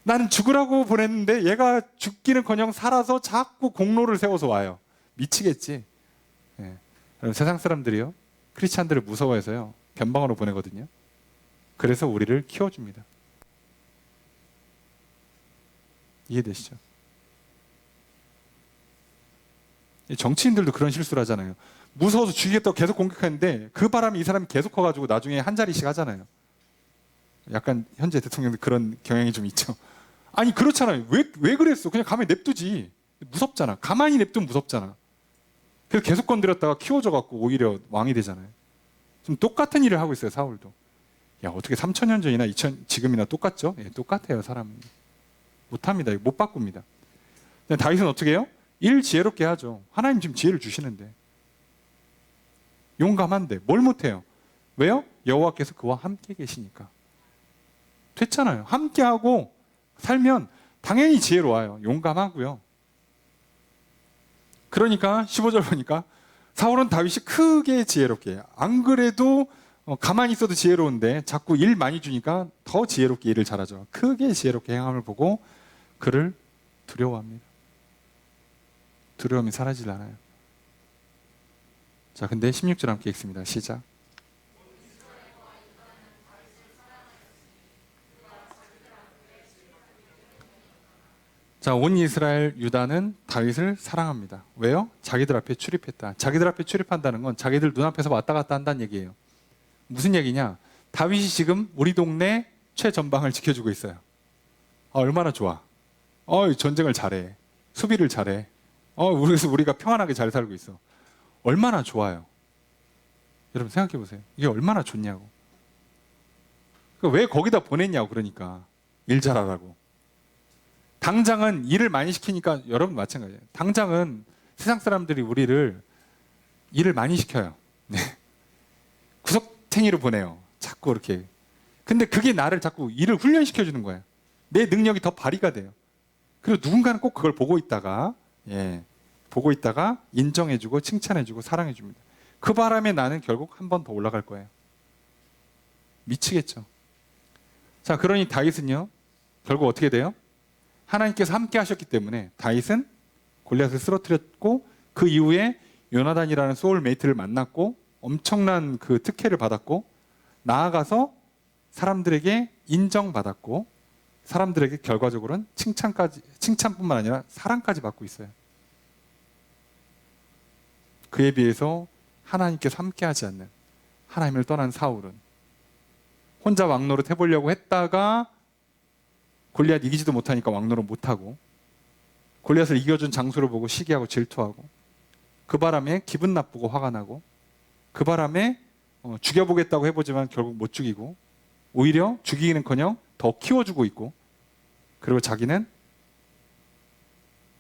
나는 죽으라고 보냈는데 얘가 죽기는커녕 살아서 자꾸 공로를 세워서 와요. 미치겠지. 예. 세상 사람들이요, 크리스찬들을 무서워해서요, 변방으로 보내거든요. 그래서 우리를 키워줍니다. 이해되시죠? 정치인들도 그런 실수를 하잖아요. 무서워서 죽이겠다고 계속 공격하는데 그 바람에 이 사람이 계속 커가지고 나중에 한 자리씩 하잖아요. 약간 현재 대통령도 그런 경향이 좀 있죠. 아니 그렇잖아요. 왜 그랬어? 그냥 가만히 냅두지. 무섭잖아. 가만히 냅두면 무섭잖아. 그래서 계속 건드렸다가 키워져갖고 오히려 왕이 되잖아요. 좀 똑같은 일을 하고 있어요, 사울도. 야, 어떻게 3000년 전이나 지금이나 똑같죠? 예, 똑같아요, 사람은. 못합니다. 못 바꿉니다. 다윗은 어떻게 해요? 일 지혜롭게 하죠. 하나님 지금 지혜를 주시는데. 용감한데 뭘 못해요? 왜요? 여호와께서 그와 함께 계시니까. 됐잖아요. 함께하고 살면 당연히 지혜로워요. 용감하고요. 그러니까 15절 보니까 사울은 다윗이 크게 지혜롭게 해요. 안 그래도 가만히 있어도 지혜로운데 자꾸 일 많이 주니까 더 지혜롭게 일을 잘하죠. 크게 지혜롭게 행함을 보고 그를 두려워합니다. 두려움이 사라지지 않아요. 자, 근데 16절 함께 읽습니다. 시작. 자, 온 이스라엘 유다는 다윗을 사랑합니다. 왜요? 자기들 앞에 출입했다. 자기들 앞에 출입한다는 건 자기들 눈앞에서 왔다 갔다 한다는 얘기예요. 무슨 얘기냐? 다윗이 지금 우리 동네 최전방을 지켜주고 있어요. 얼마나 좋아. 전쟁을 잘해. 수비를 잘해. 그래서 우리가 평안하게 잘 살고 있어. 얼마나 좋아요. 여러분 생각해 보세요. 이게 얼마나 좋냐고. 왜 거기다 보냈냐고. 그러니까 일 잘하라고. 당장은 일을 많이 시키니까 여러분 마찬가지예요. 당장은 세상 사람들이 우리를 일을 많이 시켜요. 네. 구석탱이로 보내요. 자꾸 이렇게. 근데 그게 나를 자꾸 일을 훈련시켜주는 거예요. 내 능력이 더 발휘가 돼요. 그리고 누군가는 꼭 그걸 보고 있다가 인정해주고 칭찬해주고 사랑해줍니다. 그 바람에 나는 결국 한 번 더 올라갈 거예요. 미치겠죠. 자, 그러니 다윗은요, 결국 어떻게 돼요? 하나님께서 함께 하셨기 때문에 다윗은 골리앗을 쓰러뜨렸고, 그 이후에 요나단이라는 소울메이트를 만났고 엄청난 그 특혜를 받았고, 나아가서 사람들에게 인정받았고, 사람들에게 결과적으로는 칭찬뿐만 아니라 사랑까지 받고 있어요. 그에 비해서 하나님께서 함께하지 않는, 하나님을 떠난 사울은 혼자 왕노릇 해보려고 했다가 골리앗 이기지도 못하니까 왕노릇 못하고, 골리앗을 이겨준 장수를 보고 시기하고 질투하고, 그 바람에 기분 나쁘고 화가 나고, 그 바람에 죽여보겠다고 해보지만 결국 못 죽이고, 오히려 죽이기는커녕 더 키워주고 있고, 그리고 자기는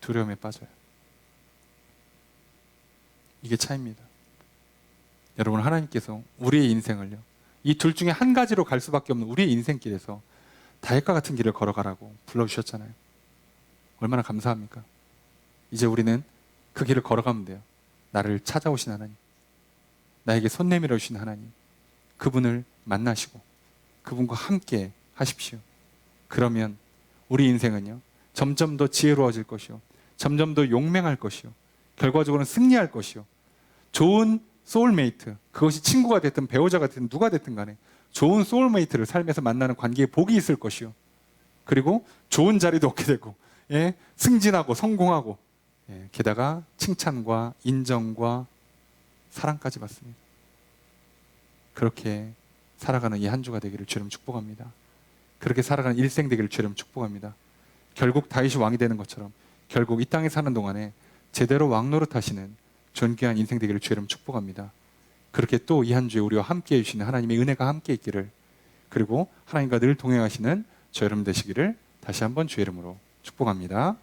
두려움에 빠져요. 이게 차이입니다. 여러분, 하나님께서 우리의 인생을요, 이 둘 중에 한 가지로 갈 수밖에 없는 우리의 인생길에서 다윗과 같은 길을 걸어가라고 불러주셨잖아요. 얼마나 감사합니까? 이제 우리는 그 길을 걸어가면 돼요. 나를 찾아오신 하나님, 나에게 손 내밀어 주신 하나님, 그분을 만나시고 그분과 함께 하십시오. 그러면 우리 인생은요, 점점 더 지혜로워질 것이요, 점점 더 용맹할 것이요, 결과적으로는 승리할 것이요, 좋은 소울메이트, 그것이 친구가 됐든 배우자가 됐든 누가 됐든 간에 좋은 소울메이트를 삶에서 만나는 관계에 복이 있을 것이요, 그리고 좋은 자리도 얻게 되고, 승진하고 성공하고, 게다가 칭찬과 인정과 사랑까지 받습니다. 그렇게 살아가는 이 한 주가 되기를 주님 축복합니다. 그렇게 살아가는 일생 되기를 주님 축복합니다. 결국 다윗이 왕이 되는 것처럼 결국 이 땅에 사는 동안에 제대로 왕노릇 하시는 존귀한 인생 되기를 주님 축복합니다. 그렇게 또 이 한 주에 우리와 함께 해주시는 하나님의 은혜가 함께 있기를, 그리고 하나님과 늘 동행하시는 저 여러분 되시기를 다시 한번 주의 이름으로 축복합니다.